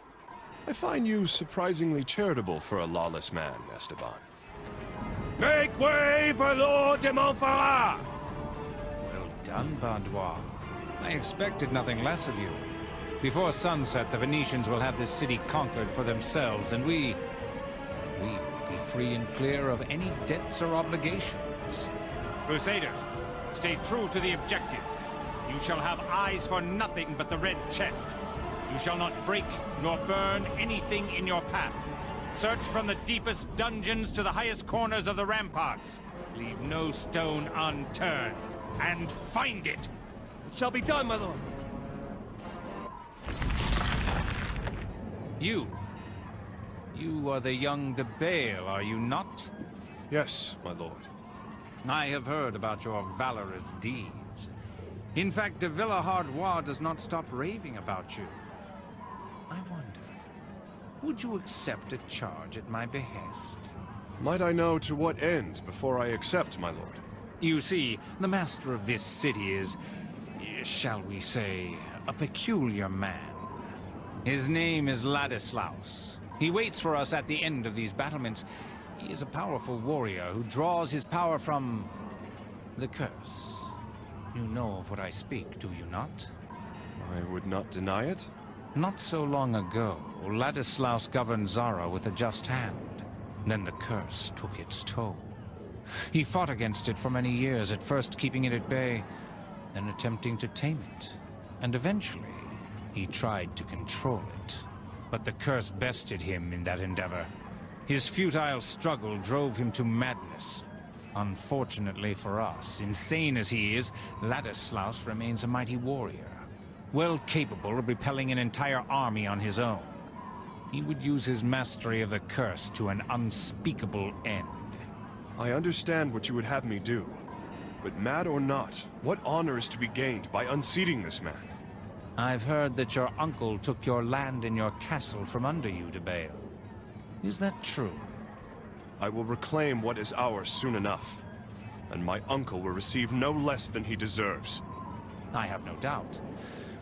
I find you surprisingly charitable for a lawless man, Esteban. Make way for Lord de Montferrat! Well done, Bandois. I expected nothing less of you. Before sunset, the Venetians will have this city conquered for themselves, and we will be free and clear of any debts or obligations. Crusaders, stay true to the objective. You shall have eyes for nothing but the red chest. You shall not break nor burn anything in your path. Search from the deepest dungeons to the highest corners of the ramparts. Leave no stone unturned, and find it! It shall be done, my lord. You are the young de Bale, are you not? Yes, my lord. I have heard about your valorous deeds. In fact, de Villehardouin does not stop raving about you. I wonder, would you accept a charge at my behest? Might I know to what end before I accept, my lord? You see, the master of this city is, shall we say, a peculiar man. His name is Ladislaus. He waits for us at the end of these battlements. He is a powerful warrior who draws his power from the curse. You know of what I speak, do you not? I would not deny it. Not so long ago, Ladislaus governed Zara with a just hand. Then the curse took its toll. He fought against it for many years, at first keeping it at bay, then attempting to tame it. And eventually, he tried to control it. But the curse bested him in that endeavor. His futile struggle drove him to madness. Unfortunately for us, insane as he is, Ladislaus remains a mighty warrior, well capable of repelling an entire army on his own. He would use his mastery of the curse to an unspeakable end. I understand what you would have me do. But mad or not, what honor is to be gained by unseating this man? I've heard that your uncle took your land and your castle from under you, de Bale. Is that true? I will reclaim what is ours soon enough. And my uncle will receive no less than he deserves. I have no doubt.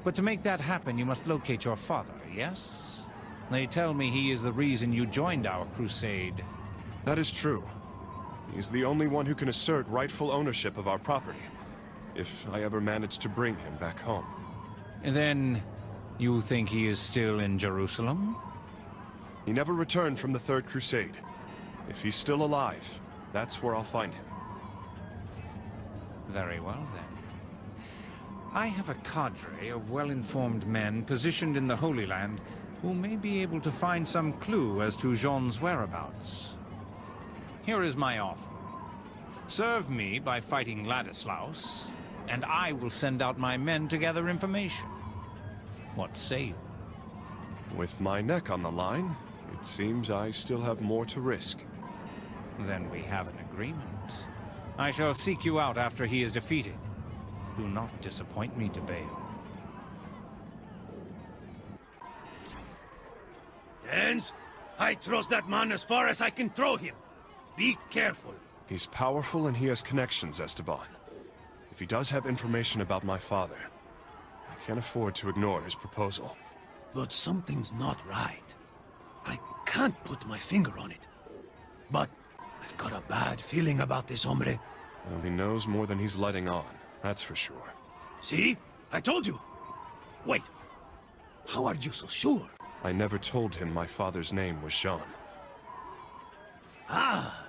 But to make that happen, you must locate your father, yes? They tell me he is the reason you joined our crusade. That is true. He is the only one who can assert rightful ownership of our property, if I ever manage to bring him back home. Then, you think he is still in Jerusalem? He never returned from the Third Crusade. If he's still alive, that's where I'll find him. Very well, then. I have a cadre of well-informed men positioned in the Holy Land who may be able to find some clue as to Jean's whereabouts. Here is my offer. Serve me by fighting Ladislaus, and I will send out my men to gather information. What say you? With my neck on the line, it seems I still have more to risk. Then we have an agreement. I shall seek you out after he is defeated. Do not disappoint me, de Bale. Dance, I trust that man as far as I can throw him. Be careful. He's powerful and he has connections, Esteban. If he does have information about my father, I can't afford to ignore his proposal. But something's not right. I can't put my finger on it. But I've got a bad feeling about this hombre. Well, he knows more than he's letting on, that's for sure. See? I told you. Wait. How are you so sure? I never told him my father's name was Jean. Ah,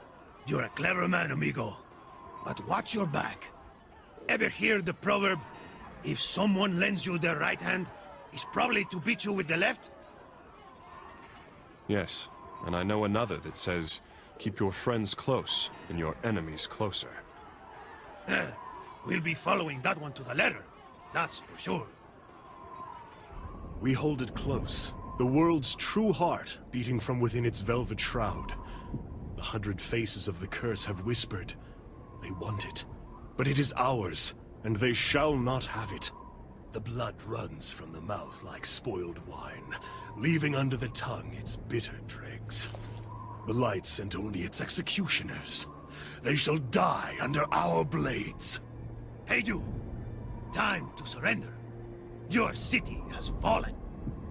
you're a clever man, amigo. But watch your back. Ever hear the proverb, if someone lends you their right hand, it's probably to beat you with the left? Yes, and I know another that says, keep your friends close and your enemies closer. We'll be following that one to the letter. That's for sure. We hold it close. The world's true heart beating from within its velvet shroud. The 100 faces of the curse have whispered. They want it. But it is ours, and they shall not have it. The blood runs from the mouth like spoiled wine, leaving under the tongue its bitter dregs. The light sent only its executioners. They shall die under our blades. Hey you! Time to surrender. Your city has fallen.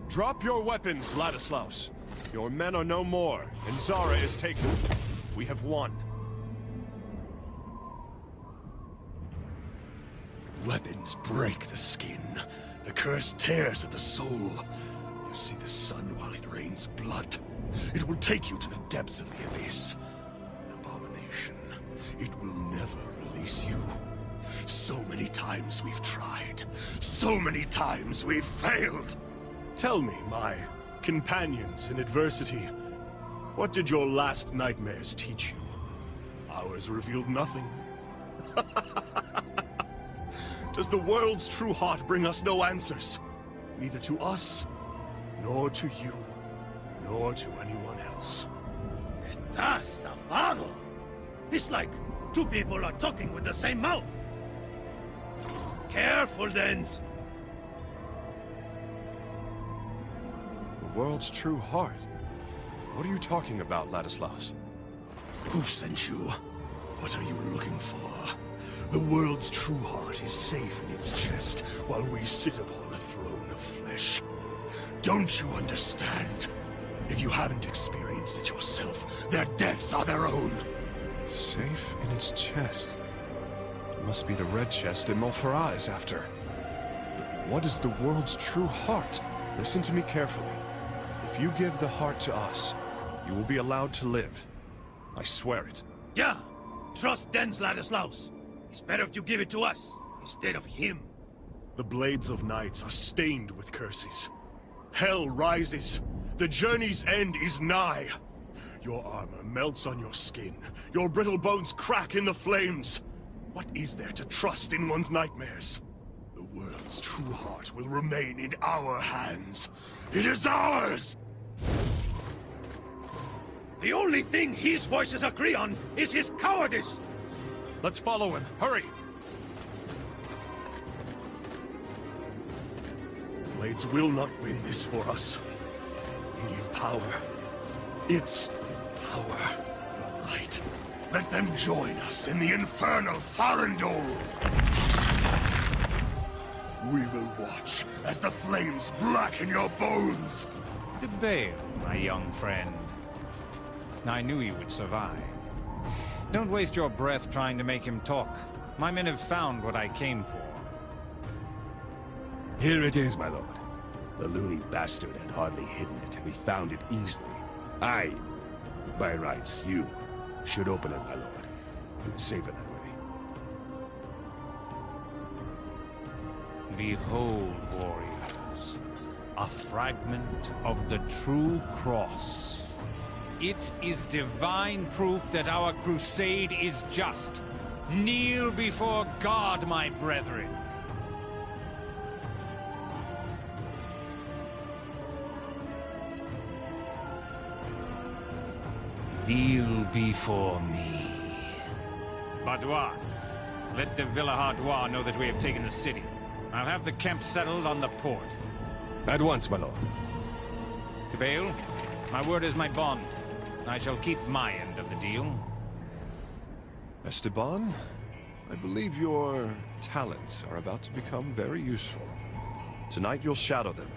Drop your weapons, Ladislaus. Your men are no more, and Zara is taken. We have won. Weapons break the skin. The curse tears at the soul. You see the sun while it rains blood. It will take you to the depths of the abyss. An abomination. It will never release you. So many times we've tried. So many times we've failed. Tell me, my companions in adversity, what did your last nightmares teach you? Ours revealed nothing. Does the world's true heart bring us no answers? Neither to us, nor to you, nor to anyone else. Estás zafado. It's like two people are talking with the same mouth. Careful, Dens! The world's true heart? What are you talking about, Ladislaus? Who sent you? What are you looking for? The world's true heart is safe in its chest, while we sit upon a throne of flesh. Don't you understand? If you haven't experienced it yourself, their deaths are their own. Safe in its chest. It must be the red chest in Mulfara is after. But what is the world's true heart? Listen to me carefully. If you give the heart to us, you will be allowed to live. I swear it. Yeah! Trust Dens, Ladislaus. It's better if you give it to us, instead of him. The Blades of Nights are stained with curses. Hell rises. The journey's end is nigh. Your armor melts on your skin. Your brittle bones crack in the flames. What is there to trust in one's nightmares? The world's true heart will remain in our hands. It is ours! The only thing his voices agree on is his cowardice! Let's follow him. Hurry! Blades will not win this for us. We need power. It's power. The light. Let them join us in the infernal Farandol. We will watch as the flames blacken your bones. DeBale, my young friend. I knew you would survive. Don't waste your breath trying to make him talk. My men have found what I came for. Here it is, my lord. The loony bastard had hardly hidden it, and we found it easily. By rights, you should open it, my lord. Safer that way. Behold, warriors, a fragment of the true cross. It is divine proof that our crusade is just. Kneel before God, my brethren. Kneel before me. Baudouin, let de Villehardouin know that we have taken the city. I'll have the camp settled on the port. At once, my lord. DeBale, my word is my bond. I shall keep my end of the deal. Esteban, I believe your talents are about to become very useful. Tonight you'll shadow them.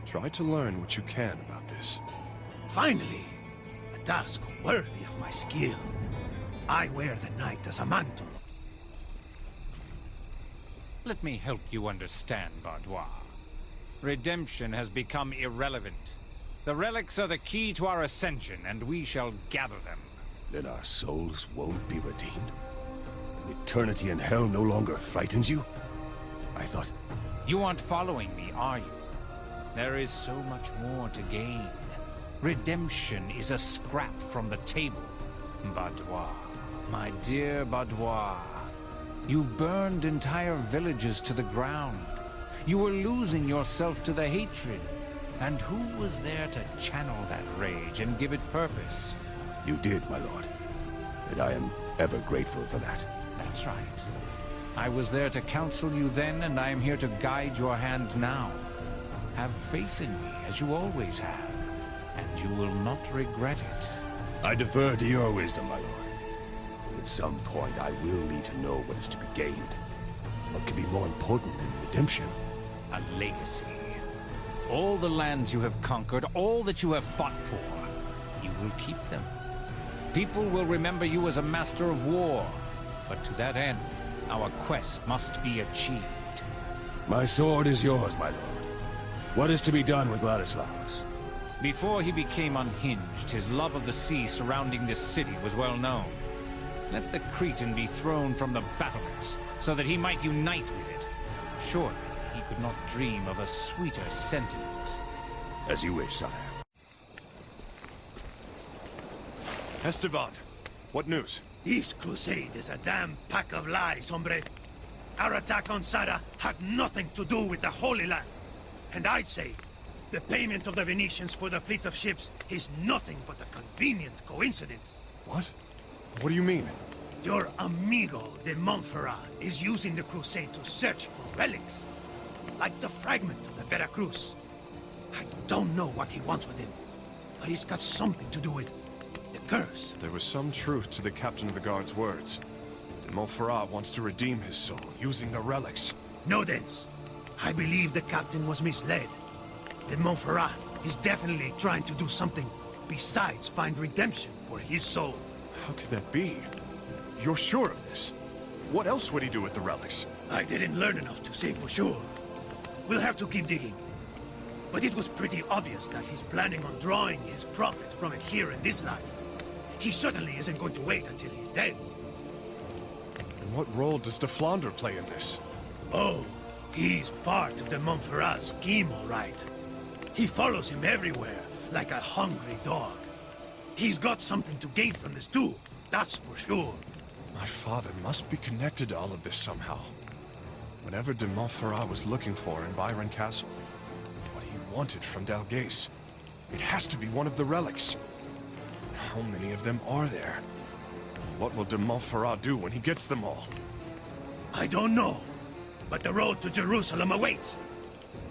Try to learn what you can about this. Finally! A task worthy of my skill. I wear the night as a mantle. Let me help you understand, Baudouin. Redemption has become irrelevant. The relics are the key to our ascension, and we shall gather them. Then our souls won't be redeemed? And eternity in hell no longer frightens you? I thought... You aren't following me, are you? There is so much more to gain. Redemption is a scrap from the table. Baudouin, my dear Baudouin, you've burned entire villages to the ground. You were losing yourself to the hatred. And who was there to channel that rage and give it purpose? You did, my lord. And I am ever grateful for that. That's right. I was there to counsel you then, and I am here to guide your hand now. Have faith in me, as you always have, and you will not regret it. I defer to your wisdom, my lord. But at some point, I will need to know what is to be gained. What can be more important than redemption? A legacy. All the lands you have conquered, all that you have fought for, you will keep them. People will remember you as a master of war. But to that end, our quest must be achieved. My sword is yours, my lord. What is to be done with Ladislaus? Before he became unhinged, his love of the sea surrounding this city was well known. Let the Cretan be thrown from the battlements, so that he might unite with it. Surely he could not dream of a sweeter sentiment. As you wish, sire. Esteban, what news? This crusade is a damn pack of lies, hombre. Our attack on Sara had nothing to do with the Holy Land. And I'd say, the payment of the Venetians for the fleet of ships is nothing but a convenient coincidence. What? What do you mean? Your amigo de Montferrat is using the Crusade to search for relics. Like the fragment of the Veracruz. I don't know what he wants with him, but he's got something to do with the curse. There was some truth to the Captain of the Guard's words. De Montferrat wants to redeem his soul using the relics. No, Dens. I believe the Captain was misled. De Montferrat is definitely trying to do something besides find redemption for his soul. How could that be? You're sure of this? What else would he do with the relics? I didn't learn enough to say for sure. We'll have to keep digging. But it was pretty obvious that he's planning on drawing his profits from it here in this life. He certainly isn't going to wait until he's dead. And what role does de Flandre play in this? Oh, he's part of the Montferrat scheme, all right. He follows him everywhere, like a hungry dog. He's got something to gain from this too, that's for sure. My father must be connected to all of this somehow. Whatever de Montferrat was looking for in Byron Castle, what he wanted from Dalgais, it has to be one of the relics. How many of them are there? What will de Montferrat do when he gets them all? I don't know, but the road to Jerusalem awaits.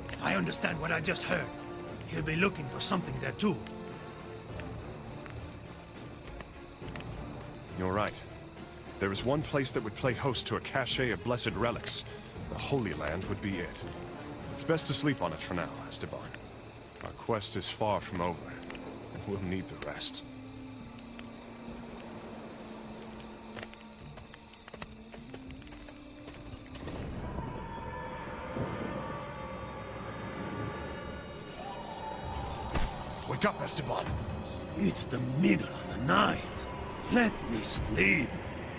If I understand what I just heard, he'll be looking for something there too. You're right. If there is one place that would play host to a cache of blessed relics, the Holy Land would be it. It's best to sleep on it for now, Esteban. Our quest is far from over, and we'll need the rest. Wake up, Esteban! It's the middle of the night. Let me sleep.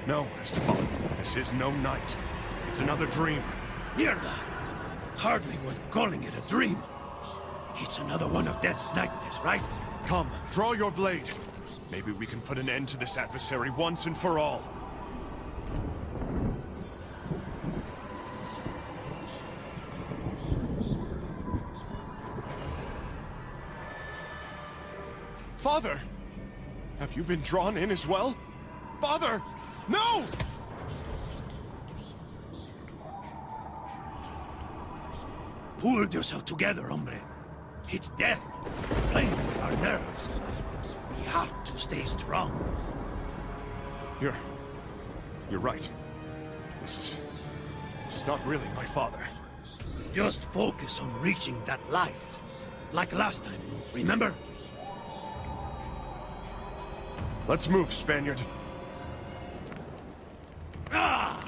No, Esteban. This is no night. It's another dream. Mierda! Hardly worth calling it a dream. It's another one of Death's nightmares, right? Come, draw your blade. Maybe we can put an end to this adversary once and for all. Father! Have you been drawn in as well? Father! No! Pull yourself together, hombre. It's death, playing with our nerves. We have to stay strong. You're right. This is not really my father. Just focus on reaching that light. Like last time, remember? Let's move, Spaniard. Ah!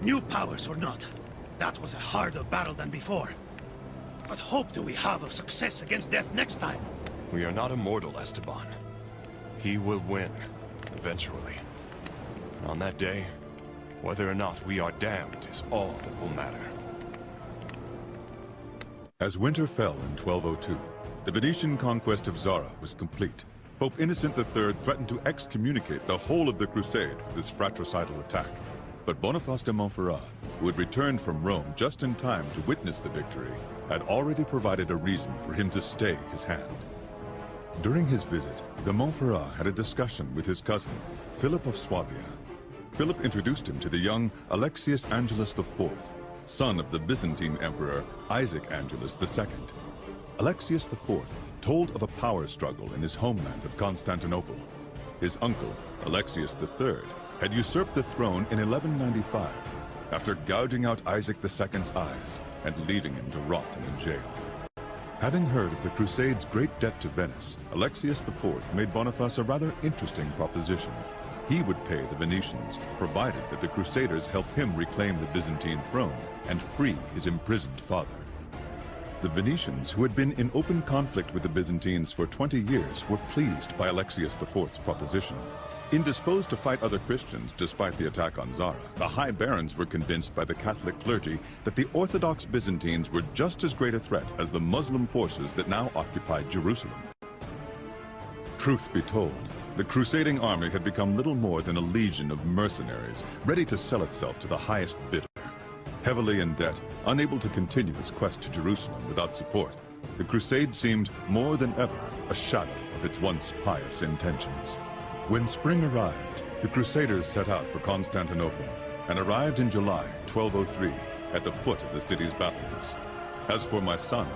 New powers or not, that was a harder battle than before. What hope do we have of success against death next time? We are not immortal, Esteban. He will win, eventually. And on that day, whether or not we are damned is all that will matter. As winter fell in 1202, the Venetian conquest of Zara was complete. Pope Innocent III threatened to excommunicate the whole of the Crusade for this fratricidal attack. But Boniface de Montferrat, who had returned from Rome just in time to witness the victory, had already provided a reason for him to stay his hand. During his visit, de Montferrat had a discussion with his cousin, Philip of Swabia. Philip introduced him to the young Alexius Angelus IV, son of the Byzantine Emperor Isaac Angelus II. Alexius IV told of a power struggle in his homeland of Constantinople. His uncle, Alexius III, had usurped the throne in 1195, after gouging out Isaac II's eyes and leaving him to rot in a jail. Having heard of the Crusade's great debt to Venice, Alexius IV made Boniface a rather interesting proposition. He would pay the Venetians, provided that the Crusaders help him reclaim the Byzantine throne and free his imprisoned father. The Venetians, who had been in open conflict with the Byzantines for 20 years, were pleased by Alexius IV's proposition. Indisposed to fight other Christians despite the attack on Zara, the High Barons were convinced by the Catholic clergy that the Orthodox Byzantines were just as great a threat as the Muslim forces that now occupied Jerusalem. Truth be told, the crusading army had become little more than a legion of mercenaries, ready to sell itself to the highest bidder. Heavily in debt, unable to continue its quest to Jerusalem without support, the crusade seemed more than ever a shadow of its once pious intentions. When spring arrived, the Crusaders set out for Constantinople and arrived in July 1203 at the foot of the city's battlements. As for my son,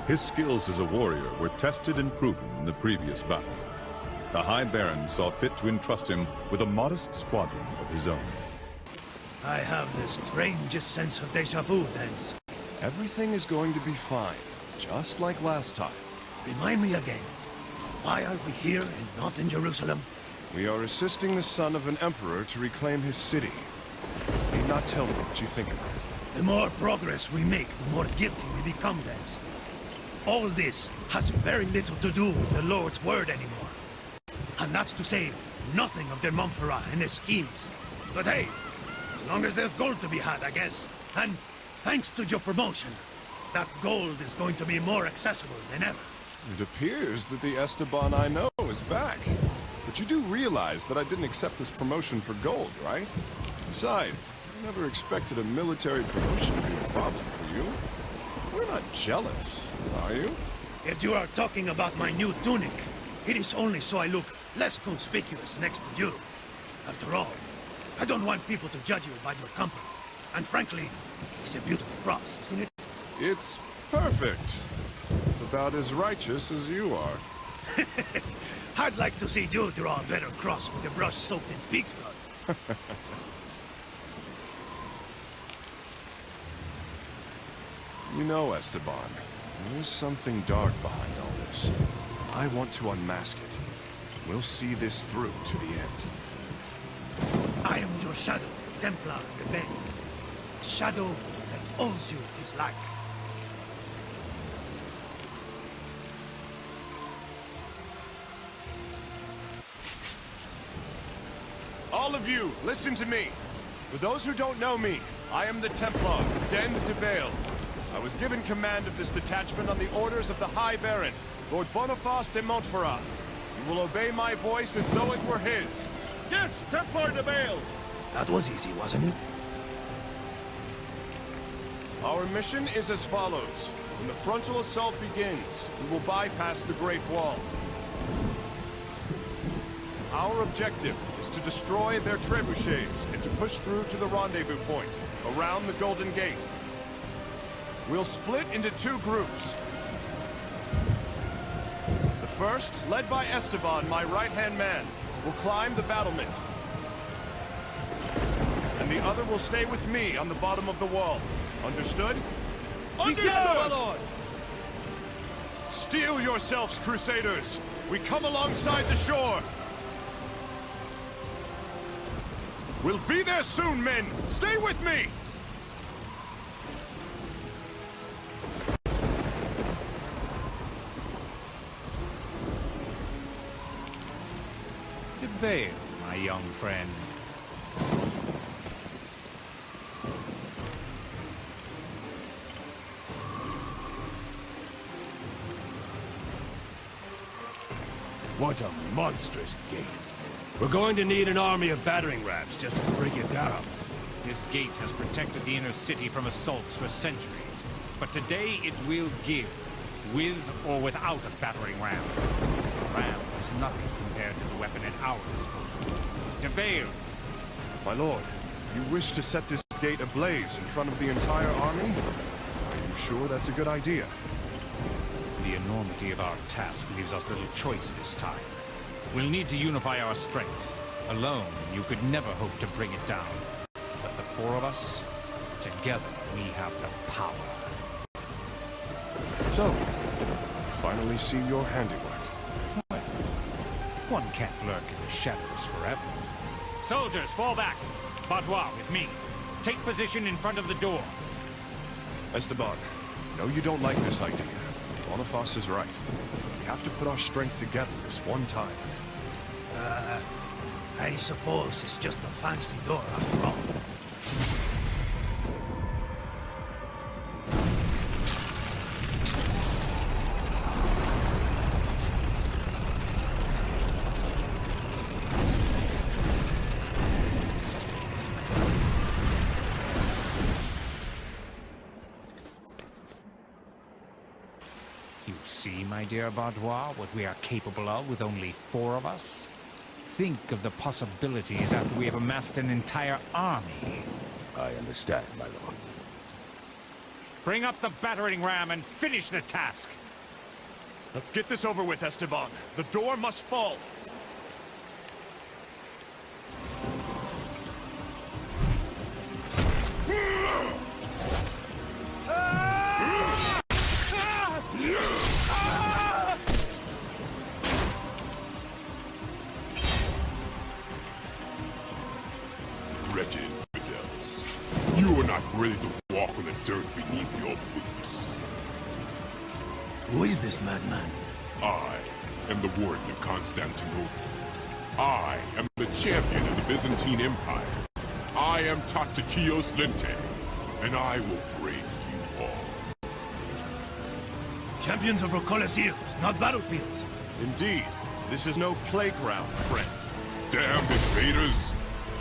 his skills as a warrior were tested and proven in the previous battle. The High Baron saw fit to entrust him with a modest squadron of his own. I have the strangest sense of déjà vu, Dance. Everything is going to be fine, just like last time. Remind me again, why are we here and not in Jerusalem? We are assisting the son of an emperor to reclaim his city. You need not tell me what you think about it. The more progress we make, the more guilty we become, Dance. All this has very little to do with the Lord's word anymore. And that's to say, nothing of the Montferrat and his schemes. But hey, as long as there's gold to be had, I guess. And thanks to your promotion, that gold is going to be more accessible than ever. It appears that the Esteban I know is back. But you do realize that I didn't accept this promotion for gold, right? Besides, I never expected a military promotion to be a problem for you. We're not jealous, are you? If you are talking about my new tunic, it is only so I look less conspicuous next to you. After all, I don't want people to judge you by your company. And frankly, it's a beautiful cross, isn't it? It's perfect. It's about as righteous as you are. I'd like to see you draw a better cross with a brush soaked in pig's blood. You know, Esteban, there is something dark behind all this. I want to unmask it. We'll see this through to the end. I am your shadow, Templar Rebel. A shadow that owes you his life. All of you, listen to me. For those who don't know me, I am the Templar, Dens de Bale. I was given command of this detachment on the orders of the High Baron, Lord Boniface de Montferrat. You will obey my voice as though it were his. Yes, Templar de Bale! That was easy, wasn't it? Our mission is as follows. When the frontal assault begins, we will bypass the Great Wall. Our objective is to destroy their trebuchets and to push through to the rendezvous point, around the Golden Gate. We'll split into two groups. The first, led by Esteban, my right-hand man, will climb the battlement. And the other will stay with me on the bottom of the wall. Understood? Understood, my lord! Steel yourselves, Crusaders! We come alongside the shore! We'll be there soon, men! Stay with me! De Bale, my young friend. What a monstrous gate. We're going to need an army of battering rams just to break it down. This gate has protected the inner city from assaults for centuries. But today it will give, with or without a battering ram. A ram is nothing compared to the weapon at our disposal. De Bale! My lord, you wish to set this gate ablaze in front of the entire army? Are you sure that's a good idea? The enormity of our task leaves us little choice this time. We'll need to unify our strength. Alone, you could never hope to bring it down. But the four of us, together, we have the power. So, finally see your handiwork. One can't lurk in the shadows forever. Soldiers, fall back! Boudoir, with me. Take position in front of the door. Esteban, no, you don't like this idea. Boniface is right. We have to put our strength together this one time. I suppose it's just a fancy door after all. You See, my dear Baudois, what we are capable of with only 4 of us? Think of the possibilities after we have amassed an entire army. I understand, my lord. Bring up the battering ram and finish the task. Let's get this over with, Esteban. The door must fall. Wretched infidels. You are not ready to walk on the dirt beneath your boots. Who is this madman? I am the warden of Constantinople. I am the champion of the Byzantine Empire. I am Tactikios Lente, and I will break you all. Champions of our Colosseums, not battlefields. Indeed, this is no playground, friend. Damned invaders,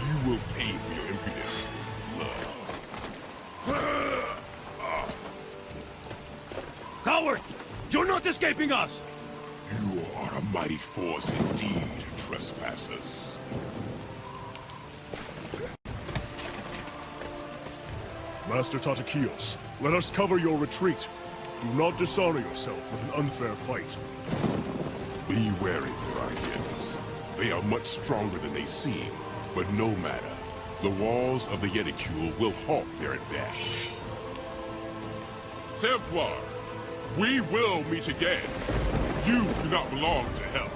you will pay for your impudence. Coward! You're not escaping us! You are a mighty force indeed, trespassers. Master Tatakios, let us cover your retreat. Do not dishonor yourself with an unfair fight. Be wary, Theridians. They are much stronger than they seem, but no matter. The walls of the Yeticule will halt their advance. Templar, we will meet again. You do not belong to hell.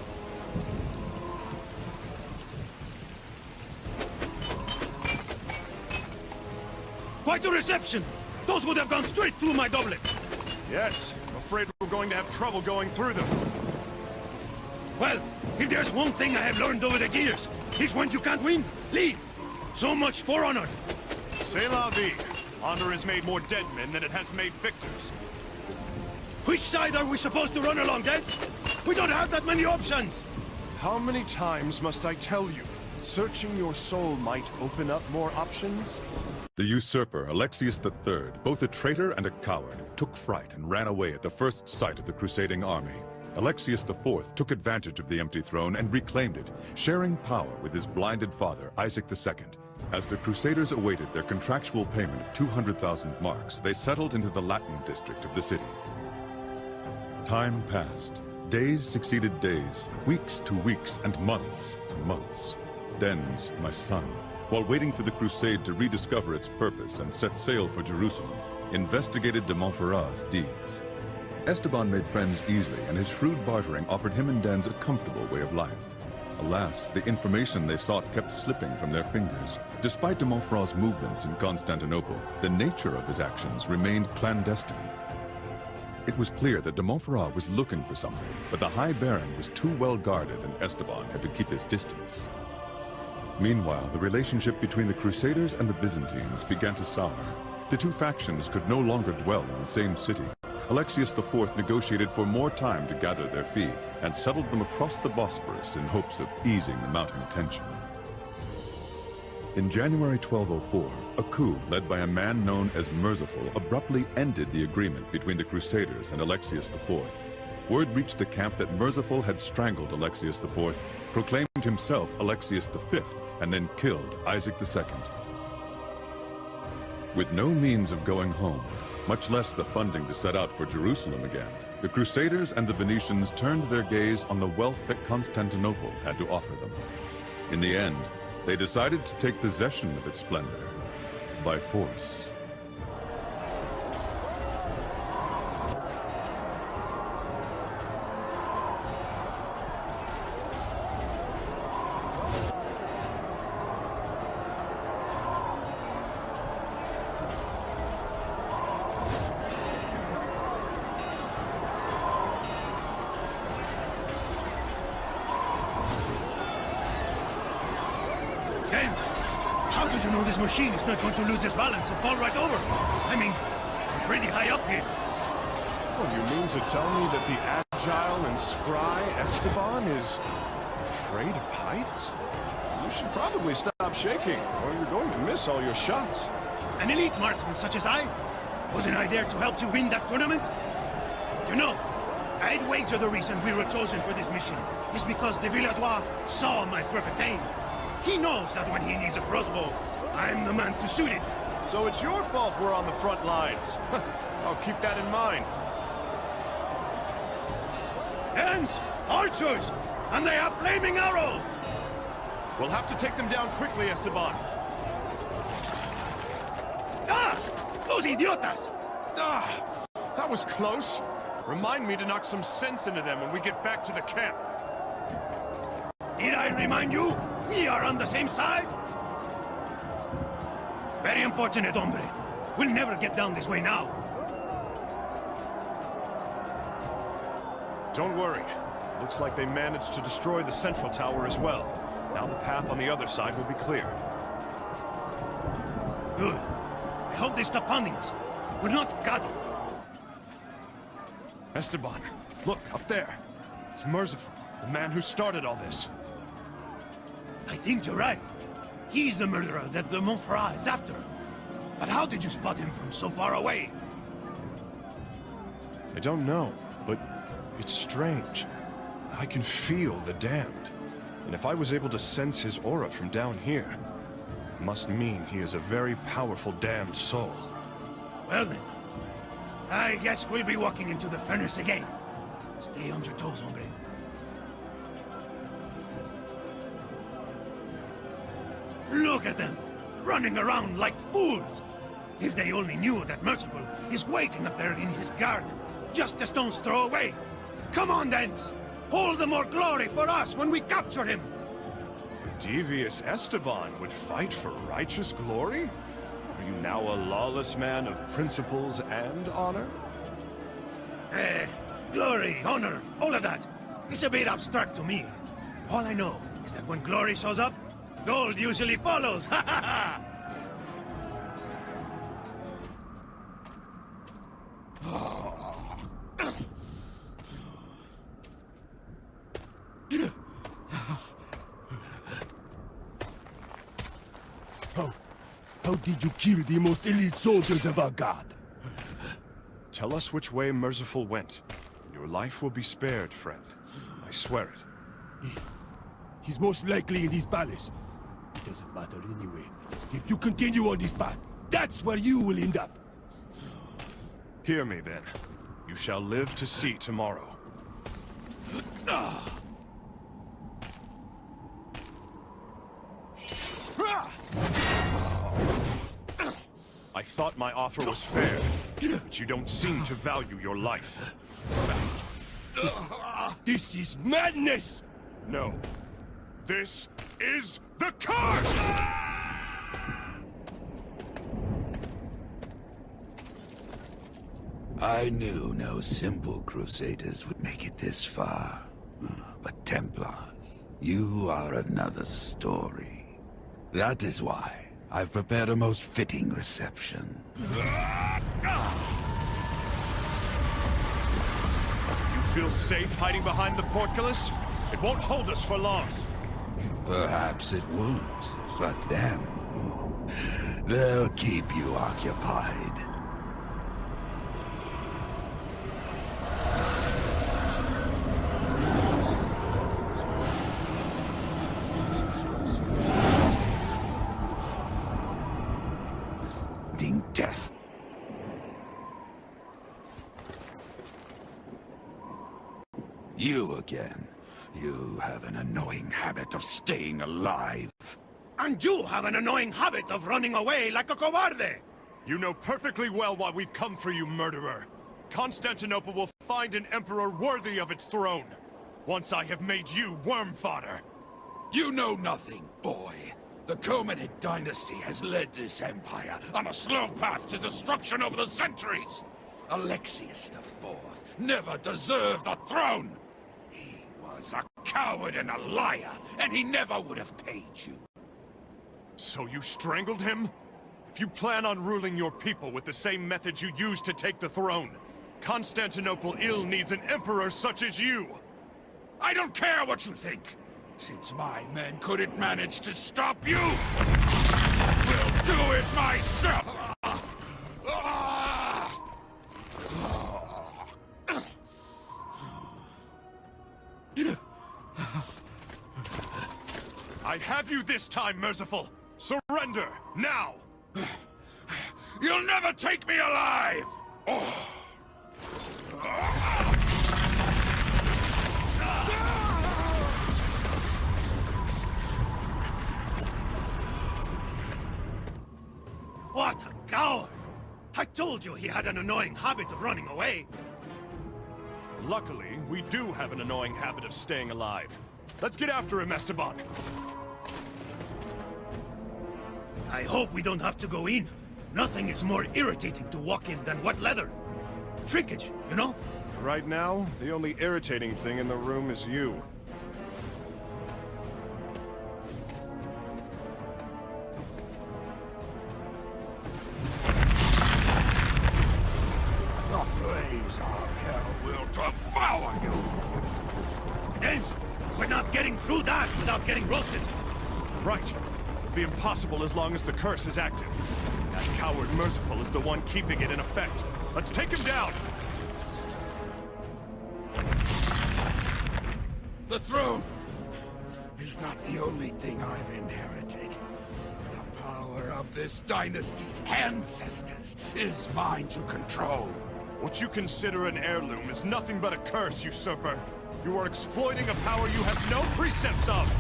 Quite a reception! Those would have gone straight through my doublet! Yes, I'm afraid we're going to have trouble going through them. Well, if there's one thing I have learned over the years, it's when you can't win, leave! So much for honor! C'est la vie. Honor has made more dead men than it has made victors. Which side are we supposed to run along, gents? We don't have that many options! How many times must I tell you? Searching your soul might open up more options? The usurper, Alexius III, both a traitor and a coward, took fright and ran away at the first sight of the crusading army. Alexius IV took advantage of the empty throne and reclaimed it, sharing power with his blinded father, Isaac II. As the Crusaders awaited their contractual payment of 200,000 marks, they settled into the Latin district of the city. Time passed. Days succeeded days, weeks to weeks, and months to months. Dens, my son, while waiting for the Crusade to rediscover its purpose and set sail for Jerusalem, investigated de Montferrat's deeds. Esteban made friends easily, and his shrewd bartering offered him and Dens a comfortable way of life. Alas, the information they sought kept slipping from their fingers. Despite de Montferrat's movements in Constantinople, the nature of his actions remained clandestine. It was clear that de Montferrat was looking for something, but the High Baron was too well guarded and Esteban had to keep his distance. Meanwhile, the relationship between the Crusaders and the Byzantines began to sour. The two factions could no longer dwell in the same city. Alexius IV negotiated for more time to gather their fee and settled them across the Bosporus in hopes of easing the mounting tension. In January 1204, a coup led by a man known as Merciful abruptly ended the agreement between the Crusaders and Alexius IV. Word reached the camp that Merciful had strangled Alexius IV, proclaimed himself Alexius V, and then killed Isaac II. With no means of going home, much less the funding to set out for Jerusalem again, the Crusaders and the Venetians turned their gaze on the wealth that Constantinople had to offer them. In the end, they decided to take possession of its splendor by force. And how did you know this machine is not going to lose its balance and fall right over? I mean, we're pretty high up here. Oh, you mean to tell me that the agile and spry Esteban is afraid of heights? You should probably stop shaking, or you're going to miss all your shots. An elite marksman such as I? Wasn't I there to help you win that tournament? You know, I'd wager the reason we were chosen for this mission is because de Villatois saw my perfect aim. He knows that when he needs a crossbow, I'm the man to suit it. So it's your fault we're on the front lines. I'll keep that in mind. Hands! Archers! And they have flaming arrows! We'll have to take them down quickly, Esteban. Ah! Those idiotas! Ah! That was close. Remind me to knock some sense into them when we get back to the camp. Did I remind you? We are on the same side? Very unfortunate, hombre. We'll never get down this way now. Don't worry. Looks like they managed to destroy the central tower as well. Now the path on the other side will be clear. Good. I hope they stop pounding us. We're not cattle. Esteban, look, up there. It's Merciful, the man who started all this. I think you're right. He's the murderer that the Montferrat is after. But how did you spot him from so far away? I don't know, but it's strange. I can feel the damned. And if I was able to sense his aura from down here, it must mean he is a very powerful damned soul. Well then, I guess we'll be walking into the furnace again. Stay on your toes, hombre. Look at them, running around like fools. If they only knew that Merciful is waiting up there in his garden, just a stone's throw away. Come on, Dens! Hold the more glory for us when we capture him! Devious Esteban would fight for righteous glory? Are you now a lawless man of principles and honor? Glory, honor, all of that. It's a bit abstract to me. All I know is that when glory shows up, gold usually follows. Ha ha ha! How did you kill the most elite soldiers of our god? Tell us which way Merciful went. Your life will be spared, friend. I swear it. He's most likely in his palace. It doesn't matter anyway. If you continue on this path, that's where you will end up. Hear me, then. You shall live to see tomorrow. I thought my offer was fair, but you don't seem to value your life. This is madness! No. This is the curse! I knew no simple Crusaders would make it this far. But Templars, you are another story. That is why I've prepared a most fitting reception. You feel safe hiding behind the portcullis? It won't hold us for long. Perhaps it won't, but them, they'll keep you occupied. Death. You again. You have an annoying habit of staying alive. And you have an annoying habit of running away like a cobarde! You know perfectly well why we've come for you, murderer. Constantinople will find an emperor worthy of its throne, once I have made you worm fodder. You know nothing, boy. The Comanid dynasty has led this empire on a slow path to destruction over the centuries. Alexius IV never deserved the throne. He was a coward and a liar, and he never would have paid you. So you strangled him? If you plan on ruling your people with the same methods you used to take the throne, Constantinople ill needs an emperor such as you. I don't care what you think. Since my men couldn't manage to stop you, we'll do it myself! I have you this time, Merciful! Surrender, now! You'll never take me alive! What a coward! I told you he had an annoying habit of running away. Luckily, we do have an annoying habit of staying alive. Let's get after him, Esteban. I hope we don't have to go in. Nothing is more irritating to walk in than wet leather. Shrinkage, you know? Right now, the only irritating thing in the room is you. The flames of hell will devour you! Nance, we're not getting through that without getting roasted. Right. It'll be impossible as long as the curse is active. That coward Merciful is the one keeping it in effect. Let's take him down! The throne is not the only thing I've inherited. The power of this dynasty's ancestors is mine to control. What you consider an heirloom is nothing but a curse, usurper. You are exploiting a power you have no precepts of!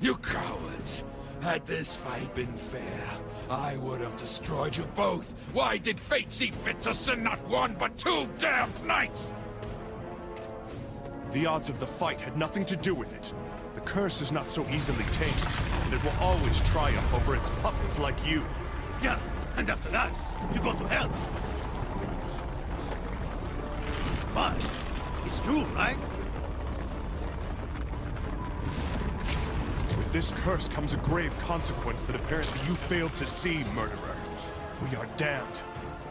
You cowards! Had this fight been fair, I would have destroyed you both. Why did fate see fit to send not one but two damned knights? The odds of the fight had nothing to do with it. The curse is not so easily tamed, and it will always triumph over its puppets like you. Yeah, and after that, you go to hell. But, it's true, right? With this curse comes a grave consequence that apparently you failed to see, murderer. We are damned.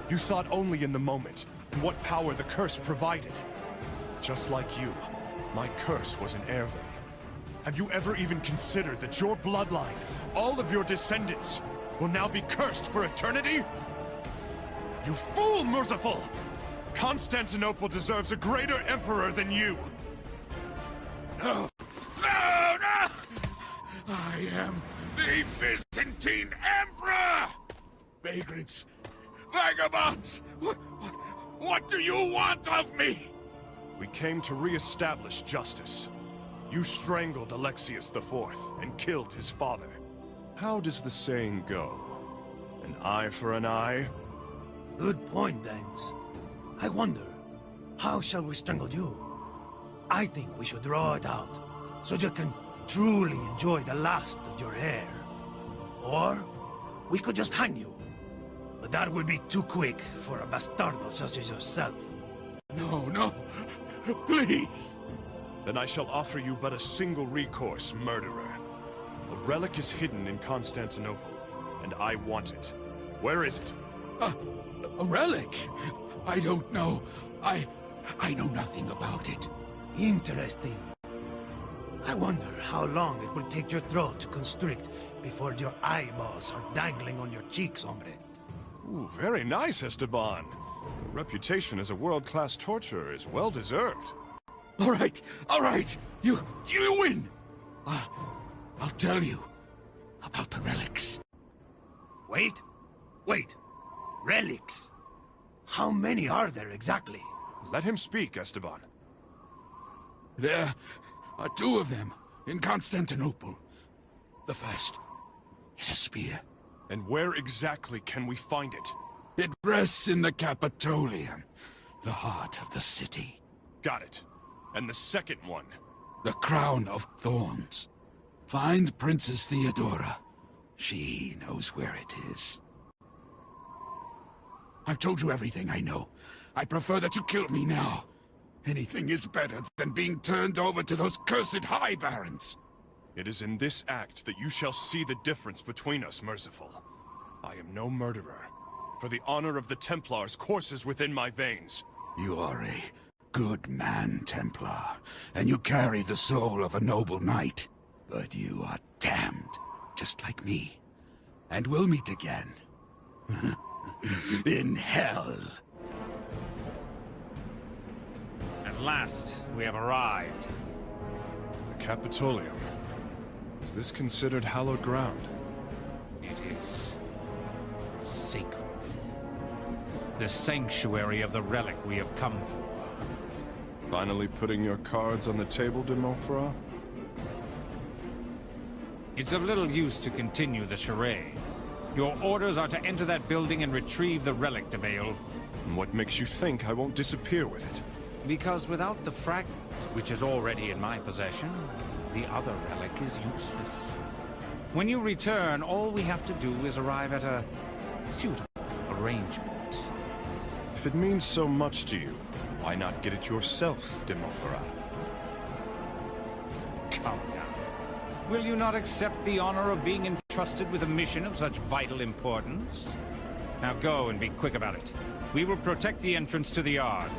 You thought only in the moment, and what power the curse provided. Just like you, my curse was an heirloom. Have you ever even considered that your bloodline, all of your descendants, will now be cursed for eternity? You fool, Merciful! Constantinople deserves a greater emperor than you! No! No! No! I am the Byzantine Emperor! Vagrants! Vagabonds! What do you want of me? We came to re-establish justice. You strangled Alexius IV and killed his father. How does the saying go? An eye for an eye? Good point, Dames. I wonder, how shall we strangle you? I think we should draw it out, so you can truly enjoy the last of your hair. Or, we could just hang you. But that would be too quick for a bastardo such as yourself. No, no. Please. Then I shall offer you but a single recourse, murderer. The relic is hidden in Constantinople, and I want it. Where is it? A relic? I don't know. I know nothing about it. Interesting. I wonder how long it will take your throat to constrict before your eyeballs are dangling on your cheeks, hombre. Ooh, very nice, Esteban. Your reputation as a world-class torturer is well-deserved. All right. You win. I'll tell you about the relics. Wait. Relics? How many are there exactly? Let him speak, Esteban. There are two of them in Constantinople. The first is a spear. And where exactly can we find it? It rests in the Capitolium, the heart of the city. Got it. And the second one? The Crown of Thorns. Find Princess Theodora. She knows where it is. I've told you everything I know. I prefer that you kill me now. Anything is better than being turned over to those cursed High Barons. It is in this act that you shall see the difference between us, Merciful. I am no murderer. For the honor of the Templars courses within my veins. You are a good man, Templar, and you carry the soul of a noble knight. But you are damned, just like me. And we'll meet again. In hell. At last, we have arrived. The Capitolium. Is this considered hallowed ground? It is sacred. The sanctuary of the relic we have come for. Finally putting your cards on the table, de Montferrat? It's of little use to continue the charade. Your orders are to enter that building and retrieve the relic, de Vale. And what makes you think I won't disappear with it? Because without the fragment, which is already in my possession, the other relic is useless. When you return, all we have to do is arrive at a suitable arrangement. If it means so much to you, why not get it yourself, de Montferrat? Come now. Will you not accept the honor of being entrusted with a mission of such vital importance? Now go and be quick about it. We will protect the entrance to the yard.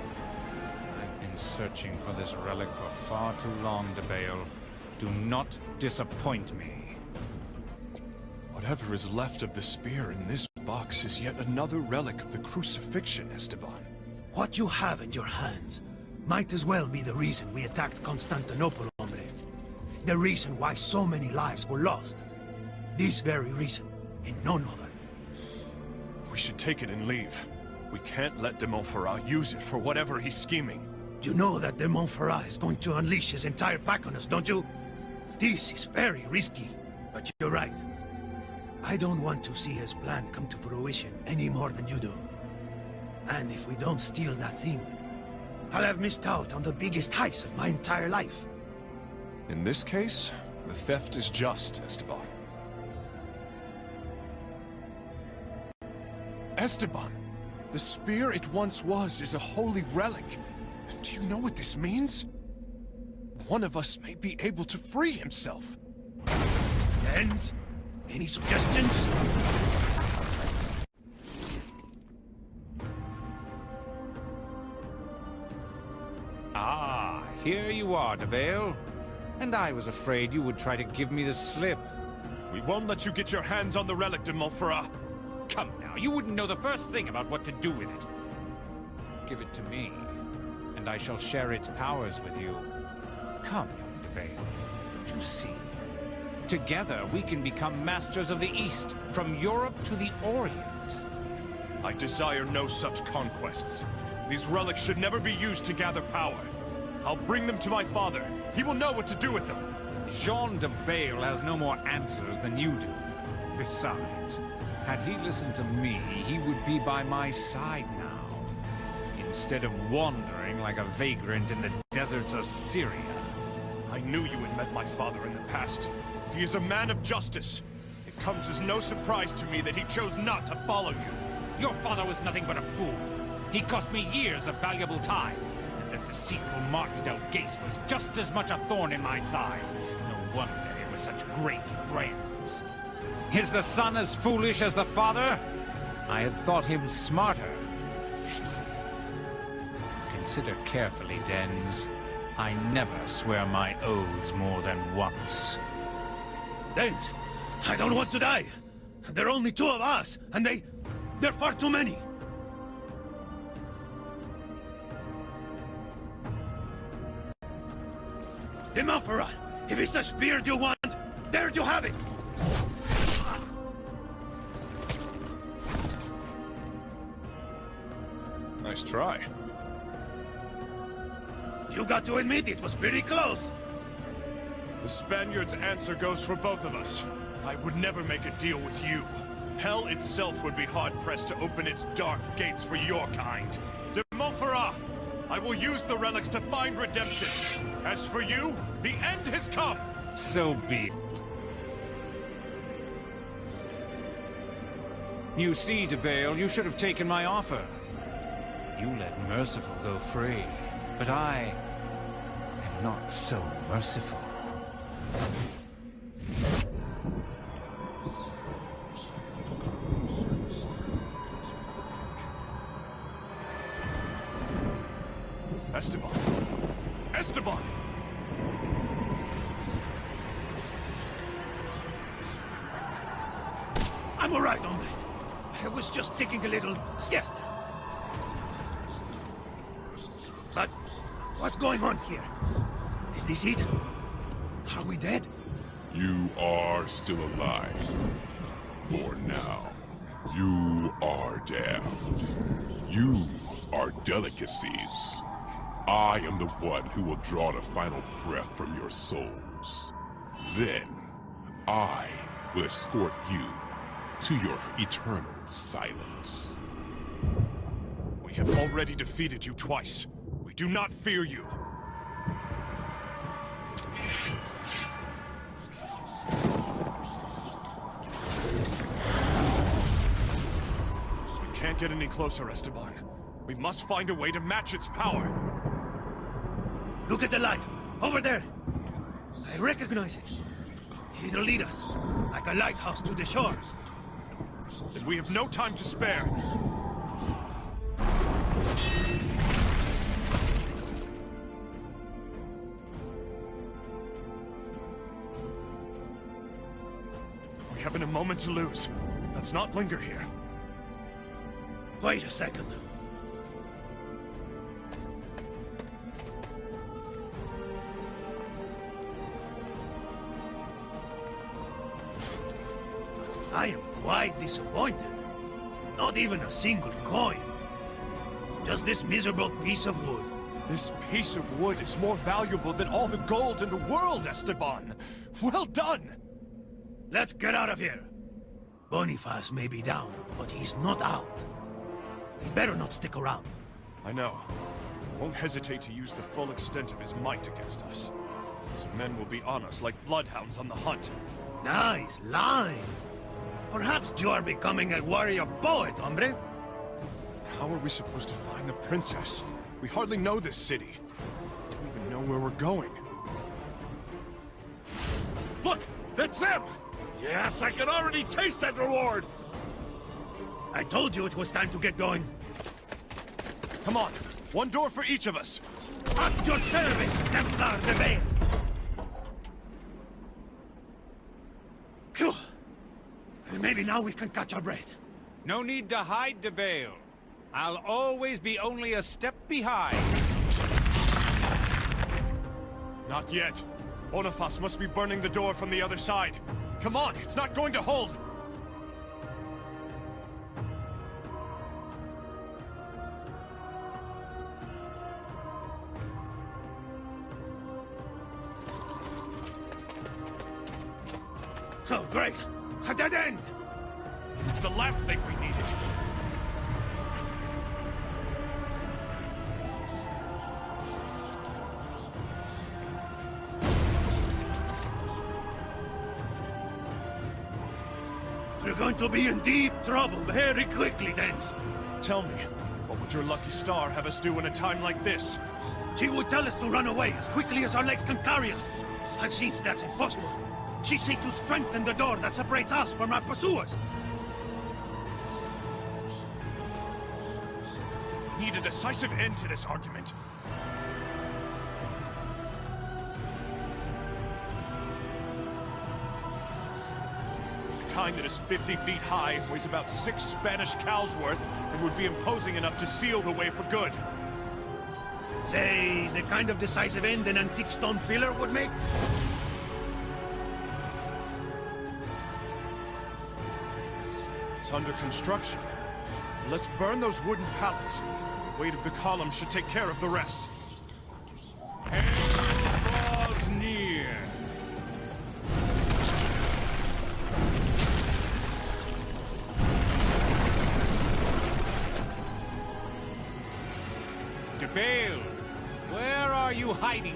I've been searching for this relic for far too long, de Vale. Do not disappoint me. Whatever is left of the spear in this box is yet another relic of the crucifixion, Esteban. What you have in your hands might as well be the reason we attacked Constantinople, hombre. The reason why so many lives were lost. This very reason, and none other. We should take it and leave. We can't let de Montferrat use it for whatever he's scheming. You know that de Montferrat is going to unleash his entire pack on us, don't you? This is very risky, but you're right. I don't want to see his plan come to fruition any more than you do. And if we don't steal that thing, I'll have missed out on the biggest heist of my entire life. In this case, the theft is just, Esteban. Esteban! The spear it once was is a holy relic. Do you know what this means? One of us may be able to free himself. Jens? Any suggestions? Ah, here you are, de Vale. And I was afraid you would try to give me the slip. We won't let you get your hands on the relic, de Montferrat. Come now, you wouldn't know the first thing about what to do with it. Give it to me, and I shall share its powers with you. Come, young de Vale. Don't you see? Together, we can become masters of the East, from Europe to the Orient. I desire no such conquests. These relics should never be used to gather power. I'll bring them to my father. He will know what to do with them. Jean de Vale has no more answers than you do. Besides, had he listened to me, he would be by my side now, instead of wandering like a vagrant in the deserts of Syria. I knew you had met my father in the past. He is a man of justice. It comes as no surprise to me that he chose not to follow you. Your father was nothing but a fool. He cost me years of valuable time. And that deceitful Martin Del Gace was just as much a thorn in my side. No wonder they were such great friends. Is the son as foolish as the father? I had thought him smarter. Consider carefully, Dens. I never swear my oaths more than once. Dens, I don't want to die. There are only two of us, and they're far too many. De Montferrat, if it's the spear you want, there you have it. Nice try. You got to admit it was pretty close. The Spaniard's answer goes for both of us. I would never make a deal with you. Hell itself would be hard-pressed to open its dark gates for your kind. De Montferrat, I will use the relics to find redemption. As for you, the end has come! So be it. You see, de Vale, you should have taken my offer. You let Merciful go free, but I am not so merciful. Esteban! Esteban! I'm all right, hombre. I was just taking a little siesta. But what's going on here? Is this it? Are we dead? You are still alive. For now. You are damned. You are delicacies. I am the one who will draw the final breath from your souls. Then, I will escort you to your eternal silence. We have already defeated you twice. We do not fear you. We can't get any closer, Esteban. We must find a way to match its power. Look at the light. Over there. I recognize it. It'll lead us, like a lighthouse to the shore. Then we have no time to spare. We haven't a moment to lose. Let's not linger here. Wait a second. I am quite disappointed. Not even a single coin. Just this miserable piece of wood. This piece of wood is more valuable than all the gold in the world, Esteban. Well done! Let's get out of here. Boniface may be down, but he's not out. He better not stick around. I know. He won't hesitate to use the full extent of his might against us. His men will be on us like bloodhounds on the hunt. Nice line. Perhaps you are becoming a warrior poet, hombre. How are we supposed to find the princess? We hardly know this city. We don't even know where we're going. Look! It's them! Yes, I can already taste that reward! I told you it was time to get going. Come on, one door for each of us. At your service, Templar de Bale. Phew. Maybe now we can catch our breath. No need to hide, de Bale. I'll always be only a step behind. Not yet. Boniface must be burning the door from the other side. Come on, it's not going to hold! Oh, great! A dead end! It's the last thing we needed. We're going to be in deep trouble very quickly, Dens. Tell me, what would your lucky star have us do in a time like this? She would tell us to run away as quickly as our legs can carry us. And since that's impossible, she seeks to strengthen the door that separates us from our pursuers. We need a decisive end to this argument. The kind that is 50 feet high, weighs about 6 Spanish cows worth, and would be imposing enough to seal the way for good. Say, the kind of decisive end an antique stone pillar would make? It's under construction. Let's burn those wooden pallets. The weight of the column should take care of the rest. Hell draws near. De Bale, where are you hiding?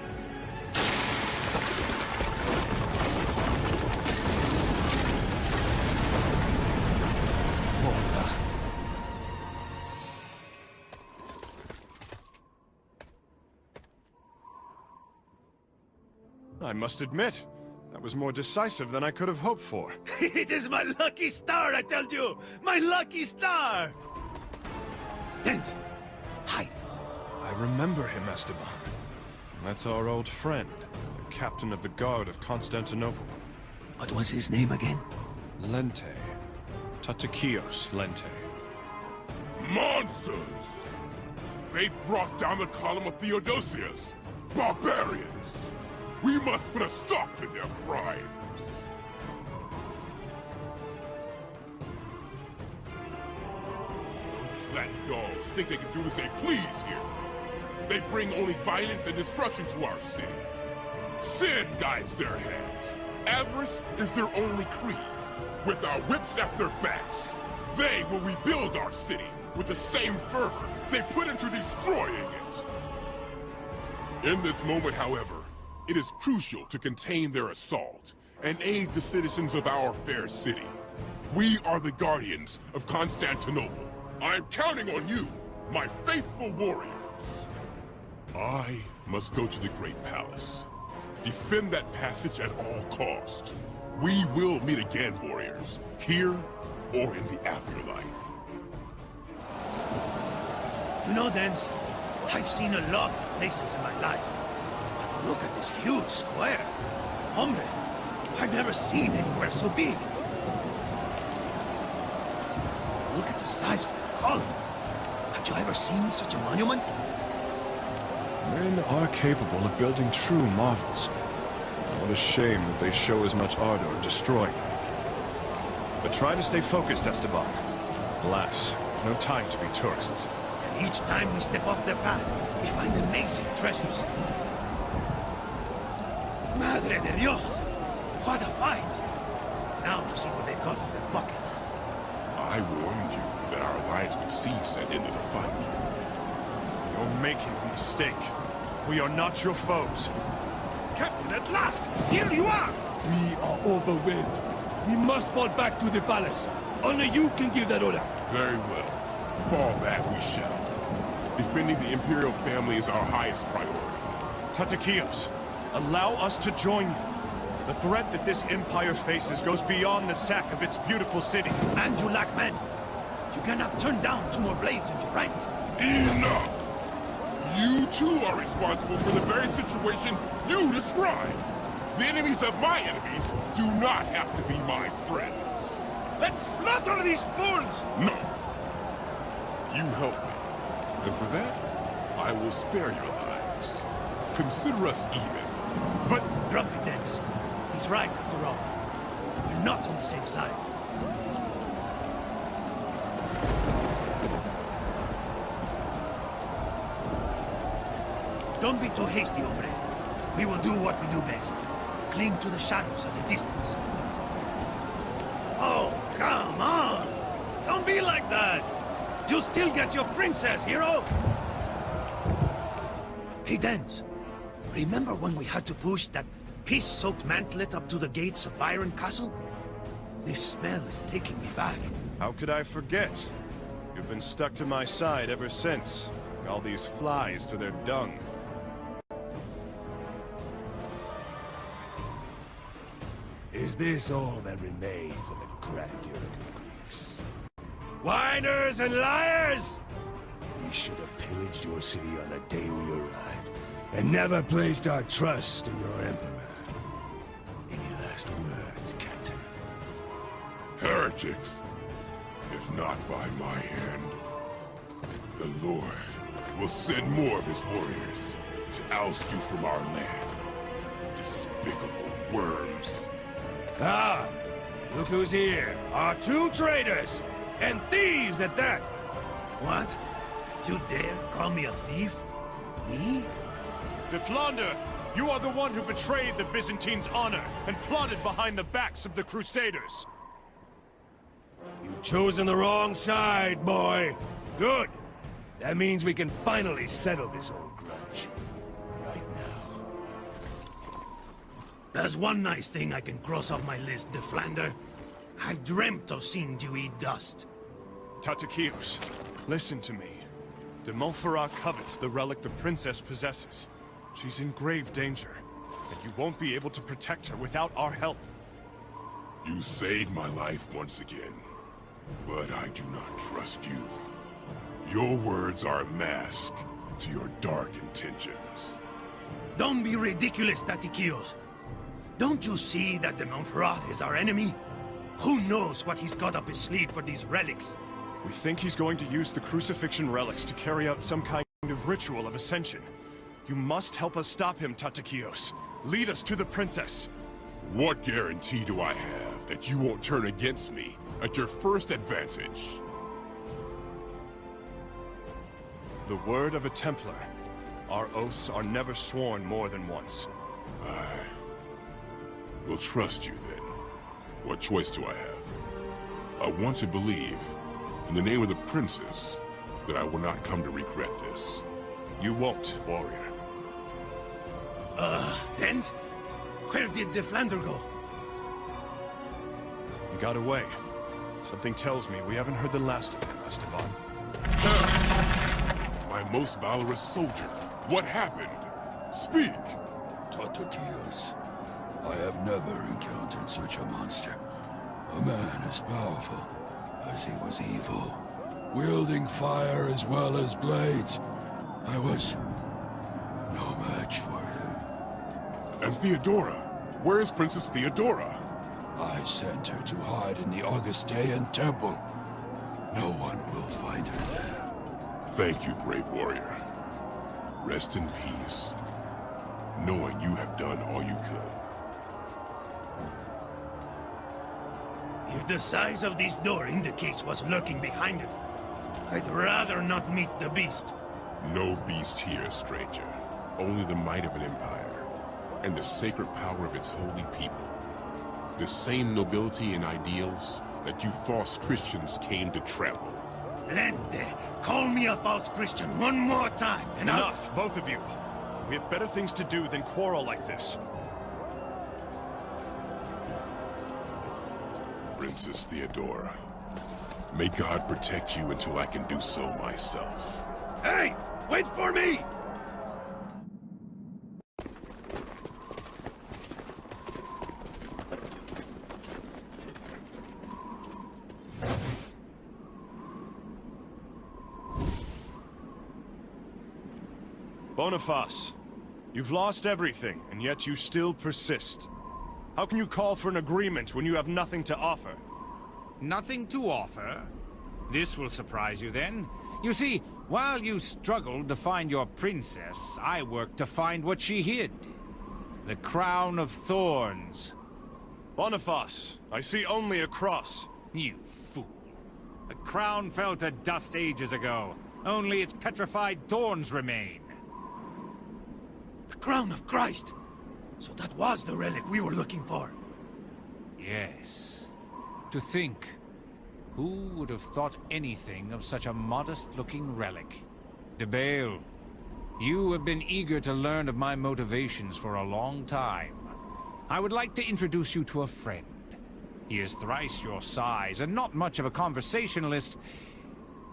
I must admit, that was more decisive than I could have hoped for. It is my lucky star, I tell you! My lucky star! Dent, hide. I remember him, Esteban. That's our old friend, the captain of the guard of Constantinople. What was his name again? Lente. Tatakios Lente. Monsters! They've brought down the column of Theodosius! Barbarians! We must put a stop to their crimes. Flat dogs think they can do as they please here. They bring only violence and destruction to our city. Sin guides their hands. Avarice is their only creed. With our whips at their backs, they will rebuild our city with the same fervor they put into destroying it. In this moment, however, it is crucial to contain their assault and aid the citizens of our fair city. We are the guardians of Constantinople. I'm counting on you, my faithful warriors. I must go to the Great Palace. Defend that passage at all cost. We will meet again, warriors, here or in the afterlife. You know, Dens, I've seen a lot of places in my life. But look at this huge square. Hombre, I've never seen anywhere so big. Look at the size of the column. Have you ever seen such a monument? Men are capable of building true marvels. What a shame that they show as much ardor destroying them. But try to stay focused, Esteban. Alas, no time to be tourists. And each time we step off their path, we find amazing treasures. Madre de Dios! What a fight! Now to see what they've got in their pockets. I warned you that our alliance would cease at the end of the fight. You're making a mistake. We are not your foes. Captain, at last! Here you are! We are overwhelmed. We must fall back to the palace. Only you can give that order. Very well. Fall back we shall. Defending the Imperial family is our highest priority. Tatakios, allow us to join you. The threat that this empire faces goes beyond the sack of its beautiful city. And you lack men. You cannot turn down 2 more blades in your ranks. Enough! You too are responsible for the very situation you described. The enemies of my enemies do not have to be my friends. Let's slaughter these fools! No. You help me. And for that, I will spare your lives. Consider us even. But Grumpy Dens, he's right after all. We're not on the same side. Don't be too hasty, hombre. We will do what we do best. Cling to the shadows at a distance. Oh, come on! Don't be like that! You'll still get your princess, hero! Hey, Dens. Remember when we had to push that piss-soaked mantlet up to the gates of Byron Castle? This smell is taking me back. How could I forget? You've been stuck to my side ever since. All these flies to their dung. Is this all that remains of the grandeur of the Greeks? Whiners and liars! We should have pillaged your city on the day we arrived, and never placed our trust in your emperor. Any last words, Captain? Heretics! If not by my hand, the Lord will send more of his warriors to oust you from our land. Despicable worms. Ah! Look who's here! Our 2 traitors! And thieves at that! What? You dare call me a thief? Me? De Flandre, you are the one who betrayed the Byzantines' honor and plotted behind the backs of the Crusaders. You've chosen the wrong side, boy. Good. That means we can finally settle this old grudge. Right now. There's one nice thing I can cross off my list, De Flandre. I've dreamt of seeing you eat dust. Tatakios, listen to me. De Montferrat covets the relic the princess possesses. She's in grave danger, and you won't be able to protect her without our help. You saved my life once again, but I do not trust you. Your words are a mask to your dark intentions. Don't be ridiculous, Tatakios. Don't you see that de Montferrat is our enemy? Who knows what he's got up his sleeve for these relics? We think he's going to use the crucifixion relics to carry out some kind of ritual of ascension. You must help us stop him, Tatakios. Lead us to the princess. What guarantee do I have that you won't turn against me at your first advantage? The word of a Templar. Our oaths are never sworn more than once. I will trust you then. What choice do I have? I want to believe, in the name of the princess, that I will not come to regret this. You won't, warrior. Dent? Where did the Flander go? He got away. Something tells me we haven't heard the last of him, Esteban. My most valorous soldier, what happened? Speak! Tatakios, I have never encountered such a monster. A man as powerful as he was evil, wielding fire as well as blades. I was no match for him. And Theodora? Where is Princess Theodora? I sent her to hide in the Augustean temple. No one will find her there. Thank you, brave warrior. Rest in peace, knowing you have done all you could. If the size of this door indicates what's lurking behind it, I'd rather not meet the beast. No beast here, stranger. Only the might of an empire, and the sacred power of its holy people. The same nobility and ideals that you false Christians came to trample. Lente, call me a false Christian one more time, and Enough, both of you. We have better things to do than quarrel like this. Princess Theodora, may God protect you until I can do so myself. Hey! Wait for me! Boniface, you've lost everything, and yet you still persist. How can you call for an agreement when you have nothing to offer? Nothing to offer? This will surprise you then. You see, while you struggled to find your princess, I worked to find what she hid. The crown of thorns. Boniface, I see only a cross. You fool. The crown fell to dust ages ago. Only its petrified thorns remain. The crown of Christ! So that was the relic we were looking for. Yes. To think, who would have thought anything of such a modest-looking relic? DeBale, you have been eager to learn of my motivations for a long time. I would like to introduce you to a friend. He is thrice your size and not much of a conversationalist,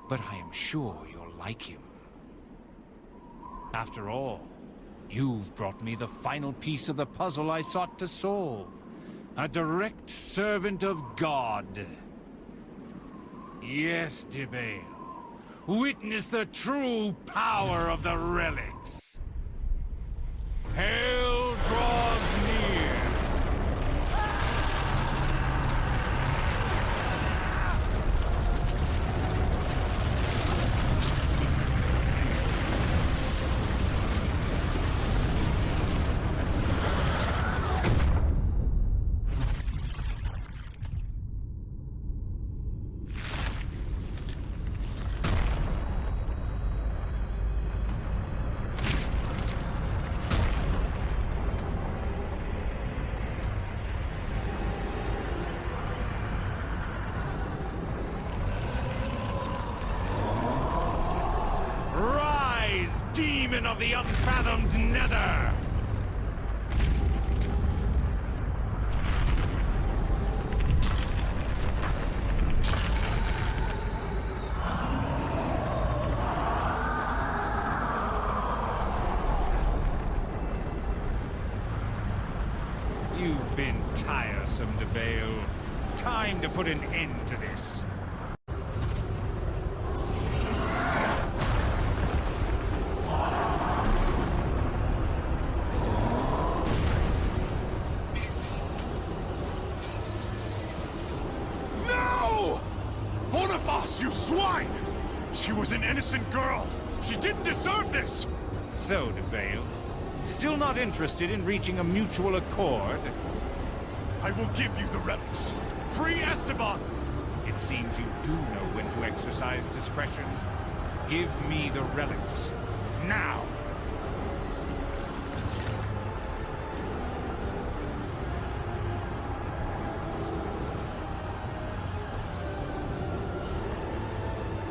but I am sure you'll like him. After all, you've brought me the final piece of the puzzle I sought to solve. A direct servant of God. Yes, DeBale. Witness the true power of the relics. Hell draws near. Demon of the unfathomed nether! You've been tiresome, DeBale. Time to put an end to this. You swine! She was an innocent girl! She didn't deserve this! So, DeBale, Still not interested in reaching a mutual accord? I will give you the relics. Free Esteban! It seems you do know when to exercise discretion. Give me the relics. Now!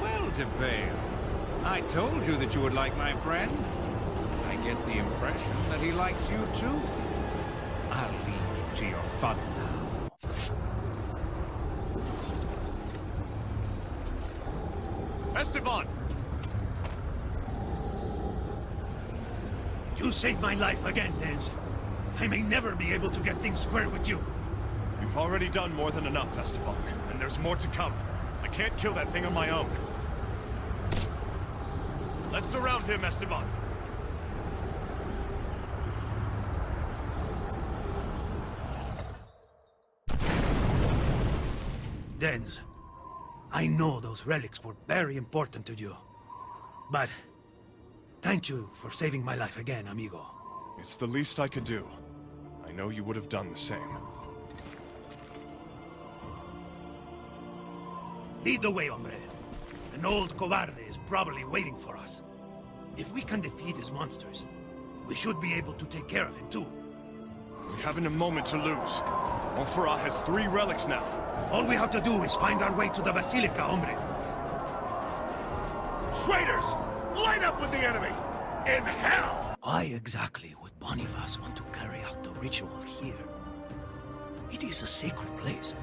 Well, DeVale, I told you that you would like my friend. I get the impression that he likes you too. I'll leave you to your fun now. Esteban! You saved my life again, Dens. I may never be able to get things square with you. You've already done more than enough, Esteban, and there's more to come. I can't kill that thing on my own. Let's surround him, Esteban. Dens, I know those relics were very important to you. But thank you for saving my life again, amigo. It's the least I could do. I know you would have done the same. Lead the way, hombre. An old cobarde is probably waiting for us. If we can defeat his monsters, we should be able to take care of him too. We haven't a moment to lose. Montferrat has 3 relics now. All we have to do is find our way to the Basilica, hombre. Traitors! Line up with the enemy! In hell! Why exactly would Boniface want to carry out the ritual here? It is a sacred place,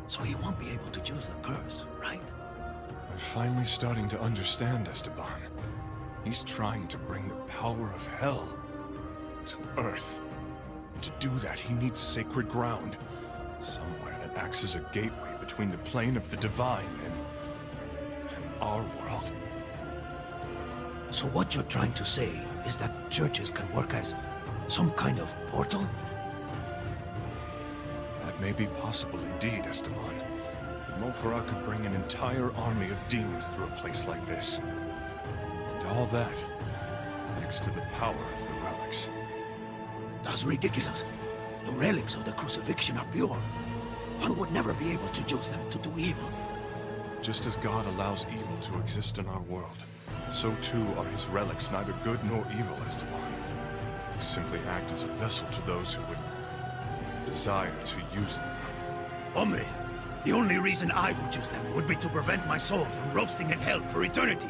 so he won't be able to use the curse, right? I'm finally starting to understand Esteban. He's trying to bring the power of hell to Earth. And to do that, he needs sacred ground. Somewhere that acts as a gateway between the plane of the divine and our world. So what you're trying to say is that churches can work as some kind of portal? That may be possible indeed, Esteban. But Montferrat could bring an entire army of demons through a place like this. And all that, thanks to the power of the relics. That's ridiculous. The relics of the crucifixion are pure. One would never be able to use them to do evil. Just as God allows evil to exist in our world, so too are his relics neither good nor evil, Esteban. They simply act as a vessel to those who would desire to use them. Hombre, the only reason I would use them would be to prevent my soul from roasting in hell for eternity.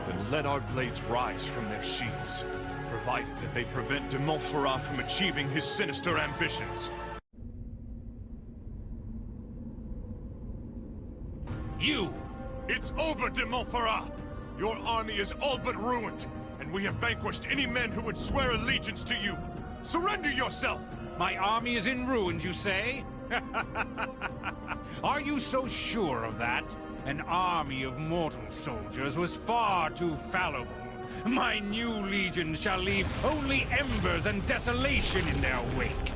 Then let our blades rise from their sheaths, provided that they prevent de Montferrat from achieving his sinister ambitions. You! It's over, de Montferrat! Your army is all but ruined, and we have vanquished any men who would swear allegiance to you. Surrender yourself! My army is in ruins, you say? Are you so sure of that? An army of mortal soldiers was far too fallible. My new legions shall leave only embers and desolation in their wake.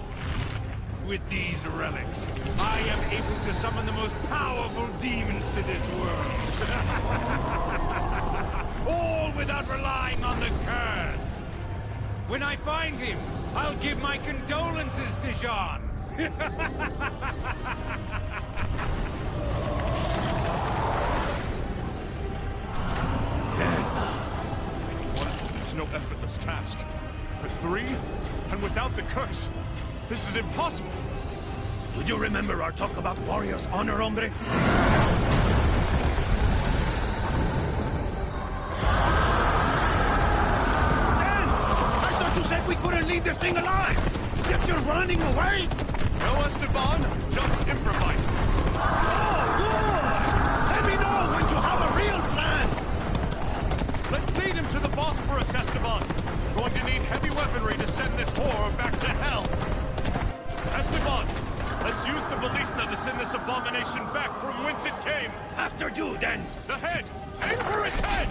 With these relics, I am able to summon the most powerful demons to this world. All without relying on the curse. When I find him, I'll give my condolences to Jean. No effortless task. But 3? And without the curse? This is impossible! Do you remember our talk about warriors' honor, hombre? Dens! I thought you said we couldn't leave this thing alive! Yet you're running away? No, Esteban, just improvising. Oh, good! Let me know when you have a real plan! Let's lead him to the Bosporus, Esteban. Going to need heavy weaponry to send this horror back to hell. Esteban, let's use the ballista to send this abomination back from whence it came. After you, Dens! The head! Aim for its head!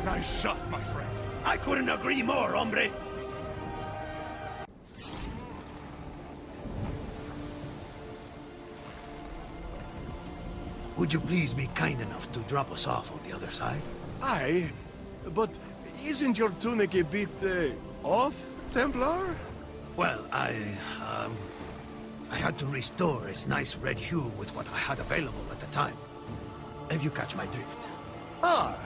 Nice shot, my friend. I couldn't agree more, hombre! Would you please be kind enough to drop us off on the other side? Aye, but isn't your tunic a bit, off, Templar? Well, I had to restore its nice red hue with what I had available at the time. If you catch my drift. Ah,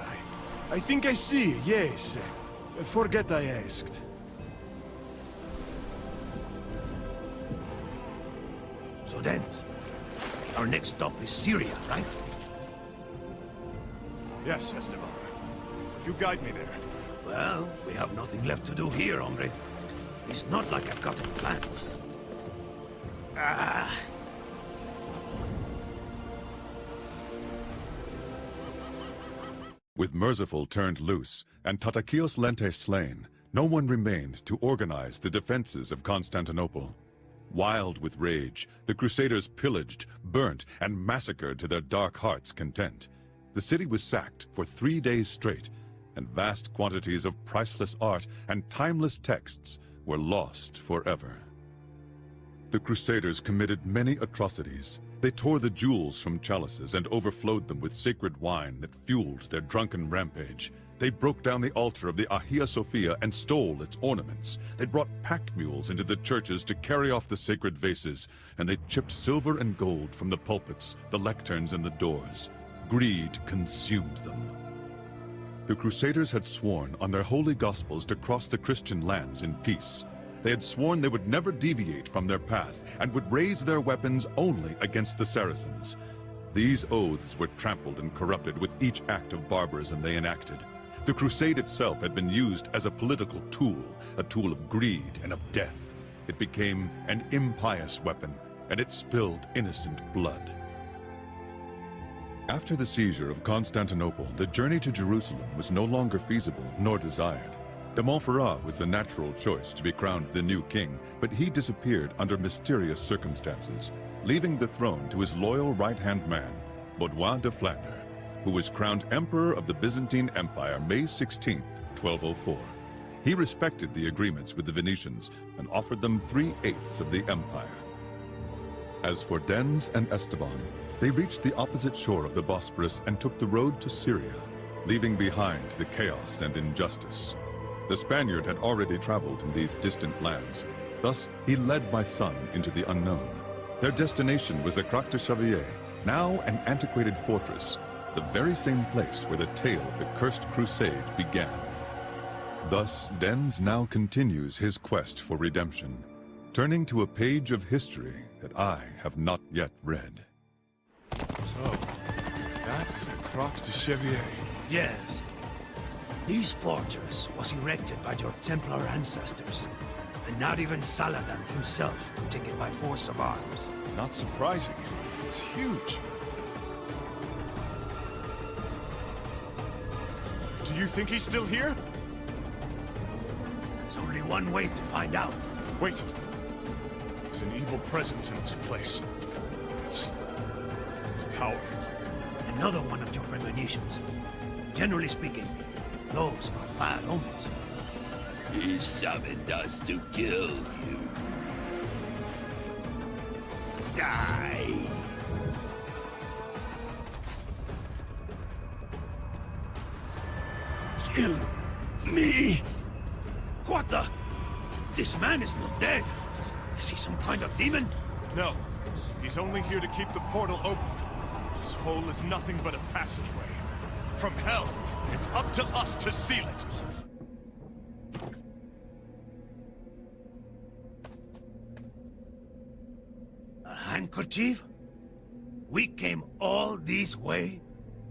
I think I see, yes. Forget I asked. So then, our next stop is Syria, right? Yes, Esteban. You guide me there. Well, we have nothing left to do here, hombre. It's not like I've got any plans. Ah. With Merciful turned loose, and Tatakios Lente slain, no one remained to organize the defenses of Constantinople. Wild with rage, the Crusaders pillaged, burnt, and massacred to their dark hearts' content. The city was sacked for 3 days straight, and vast quantities of priceless art and timeless texts were lost forever. The Crusaders committed many atrocities. They tore the jewels from chalices and overflowed them with sacred wine that fueled their drunken rampage. They broke down the altar of the Hagia Sophia and stole its ornaments. They brought pack mules into the churches to carry off the sacred vases, and they chipped silver and gold from the pulpits, the lecterns, and the doors. Greed consumed them. The Crusaders had sworn on their holy gospels to cross the Christian lands in peace. They had sworn they would never deviate from their path and would raise their weapons only against the Saracens. These oaths were trampled and corrupted with each act of barbarism they enacted. The crusade itself had been used as a political tool, a tool of greed and of death. It became an impious weapon, and it spilled innocent blood. After the seizure of Constantinople, the journey to Jerusalem was no longer feasible nor desired. De Montferrat was the natural choice to be crowned the new king, but he disappeared under mysterious circumstances, leaving the throne to his loyal right-hand man, Baudouin de Flandre, who was crowned Emperor of the Byzantine Empire May 16, 1204. He respected the agreements with the Venetians and offered them 3/8 of the empire. As for Dens and Esteban, they reached the opposite shore of the Bosporus and took the road to Syria, leaving behind the chaos and injustice. The Spaniard had already traveled in these distant lands. Thus, he led my son into the unknown. Their destination was the Croix de Xavier, now an antiquated fortress, the very same place where the tale of the Cursed Crusade began. Thus, Dens now continues his quest for redemption, turning to a page of history that I have not yet read. So, that is the Croix de Xavier. Yes. This fortress was erected by your Templar ancestors, and not even Saladin himself could take it by force of arms. Not surprising. It's huge. Do you think he's still here? There's only one way to find out. Wait. There's an evil presence in this place. It's powerful. Another one of your premonitions. Generally speaking, those are bad omens. He summoned us to kill you. Die! Kill me! What the? This man is not dead. Is he some kind of demon? No. He's only here to keep the portal open. This hole is nothing but a passageway. From hell. It's up to us to seal it. A handkerchief? We came all this way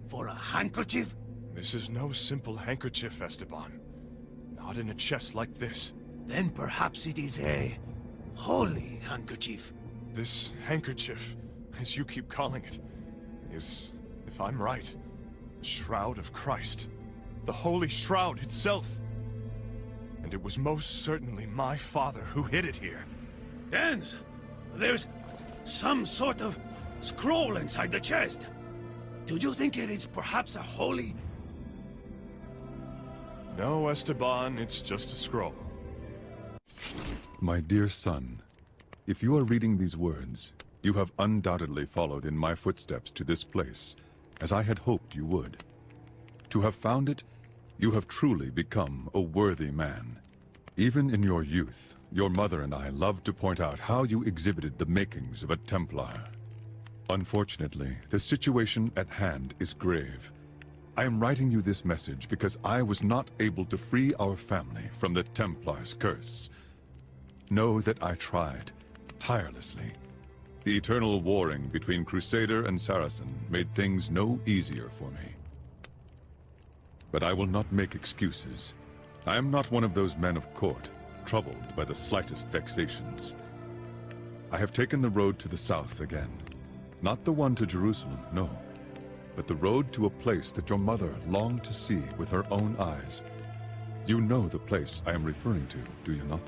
for a handkerchief? This is no simple handkerchief, Esteban. Not in a chest like this. Then perhaps it is a holy handkerchief. This handkerchief, as you keep calling it, is, if I'm right, the Shroud of Christ. The Holy Shroud itself. And it was most certainly my father who hid it here. Dens, there's some sort of scroll inside the chest. Do you think it is perhaps a holy... No, Esteban, it's just a scroll. My dear son, if you are reading these words, You have undoubtedly followed in my footsteps to this place, as I had hoped you would. To have found it, you have truly become a worthy man. Even in your youth, your mother and I loved to point out how you exhibited the makings of a Templar. Unfortunately, the situation at hand is grave. I am writing you this message because I was not able to free our family from the Templar's curse. Know that I tried, tirelessly. The eternal warring between Crusader and Saracen made things no easier for me. But I will not make excuses. I am not one of those men of court, troubled by the slightest vexations. I have taken the road to the south again. Not the one to Jerusalem, no. But the road to a place that your mother longed to see with her own eyes. You know the place I am referring to, do you not?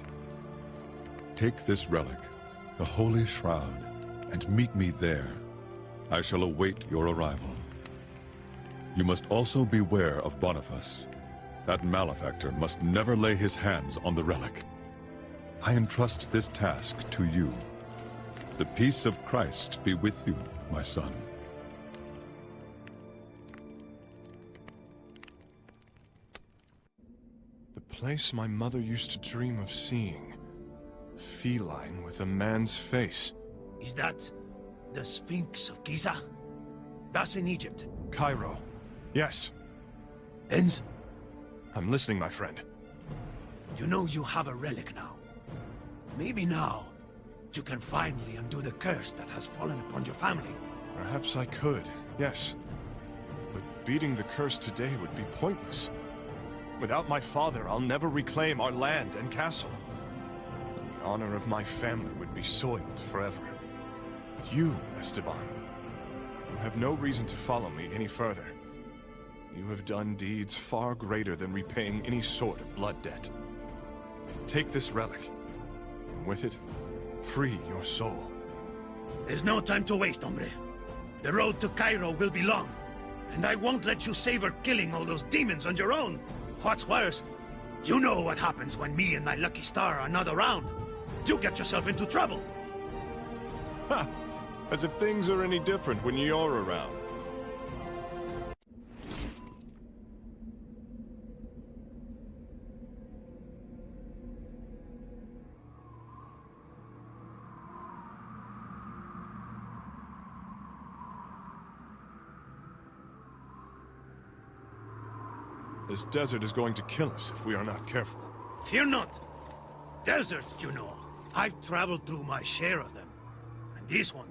Take this relic, the Holy Shroud, and meet me there. I shall await your arrival. You must also beware of Boniface. That malefactor must never lay his hands on the relic. I entrust this task to you. The peace of Christ be with you, my son. The place my mother used to dream of seeing. A feline with a man's face. Is that the Sphinx of Giza? That's in Egypt. Cairo. Yes. Enz? I'm listening, my friend. You know you have a relic now. Maybe now, you can finally undo the curse that has fallen upon your family. Perhaps I could, yes. But beating the curse today would be pointless. Without my father, I'll never reclaim our land and castle. And the honor of my family would be soiled forever. You, Esteban, you have no reason to follow me any further. You have done deeds far greater than repaying any sort of blood debt. Take this relic, and with it, free your soul. There's no time to waste, hombre. The road to Cairo will be long, and I won't let you savor killing all those demons on your own. What's worse, you know what happens when me and my lucky star are not around. You get yourself into trouble. Ha! As if things are any different when you're around. This desert is going to kill us if we are not careful. Fear not. Deserts, you know. I've traveled through my share of them. And this one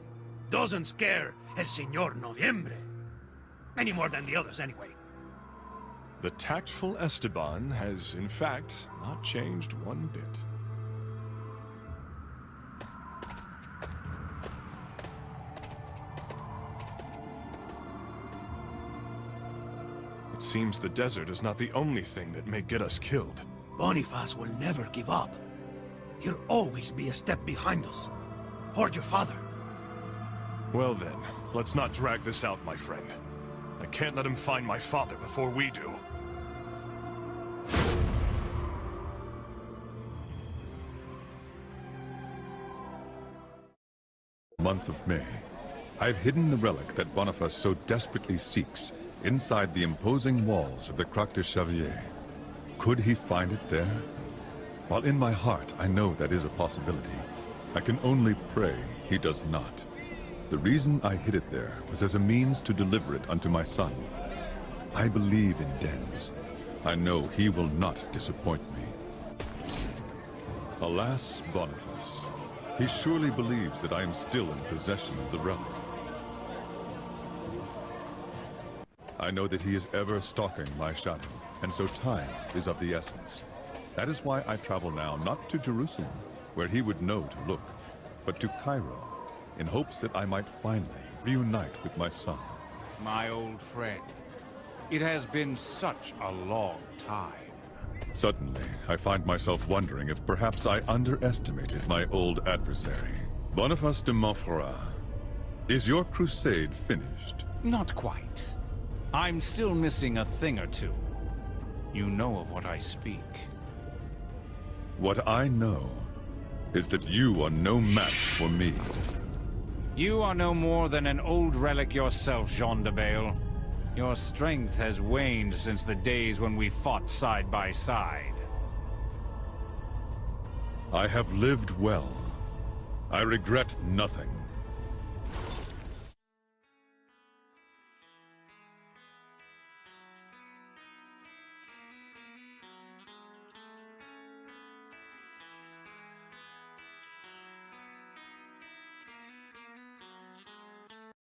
doesn't scare El Señor Noviembre. Any more than the others, anyway. The tactful Esteban has, in fact, not changed one bit. It seems the desert is not the only thing that may get us killed. Boniface will never give up. He'll always be a step behind us. Or your father. Well then, let's not drag this out, my friend. I can't let him find my father before we do. Month of May. I've hidden the relic that Boniface so desperately seeks inside the imposing walls of the Croix de Chevalier. Could he find it there? While in my heart I know that is a possibility, I can only pray he does not. The reason I hid it there was as a means to deliver it unto my son. I believe in Dens. I know he will not disappoint me. Alas, Boniface. He surely believes that I am still in possession of the relic. I know that he is ever stalking my shadow, and so time is of the essence. That is why I travel now not to Jerusalem, where he would know to look, but to Cairo, in hopes that I might finally reunite with my son. My old friend, it has been such a long time. Suddenly, I find myself wondering if perhaps I underestimated my old adversary. Boniface de Montferrat, is your crusade finished? Not quite. I'm still missing a thing or two. You know of what I speak. What I know is that you are no match for me. You are no more than an old relic yourself, Jean de Bale. Your strength has waned since the days when we fought side by side. I have lived well. I regret nothing.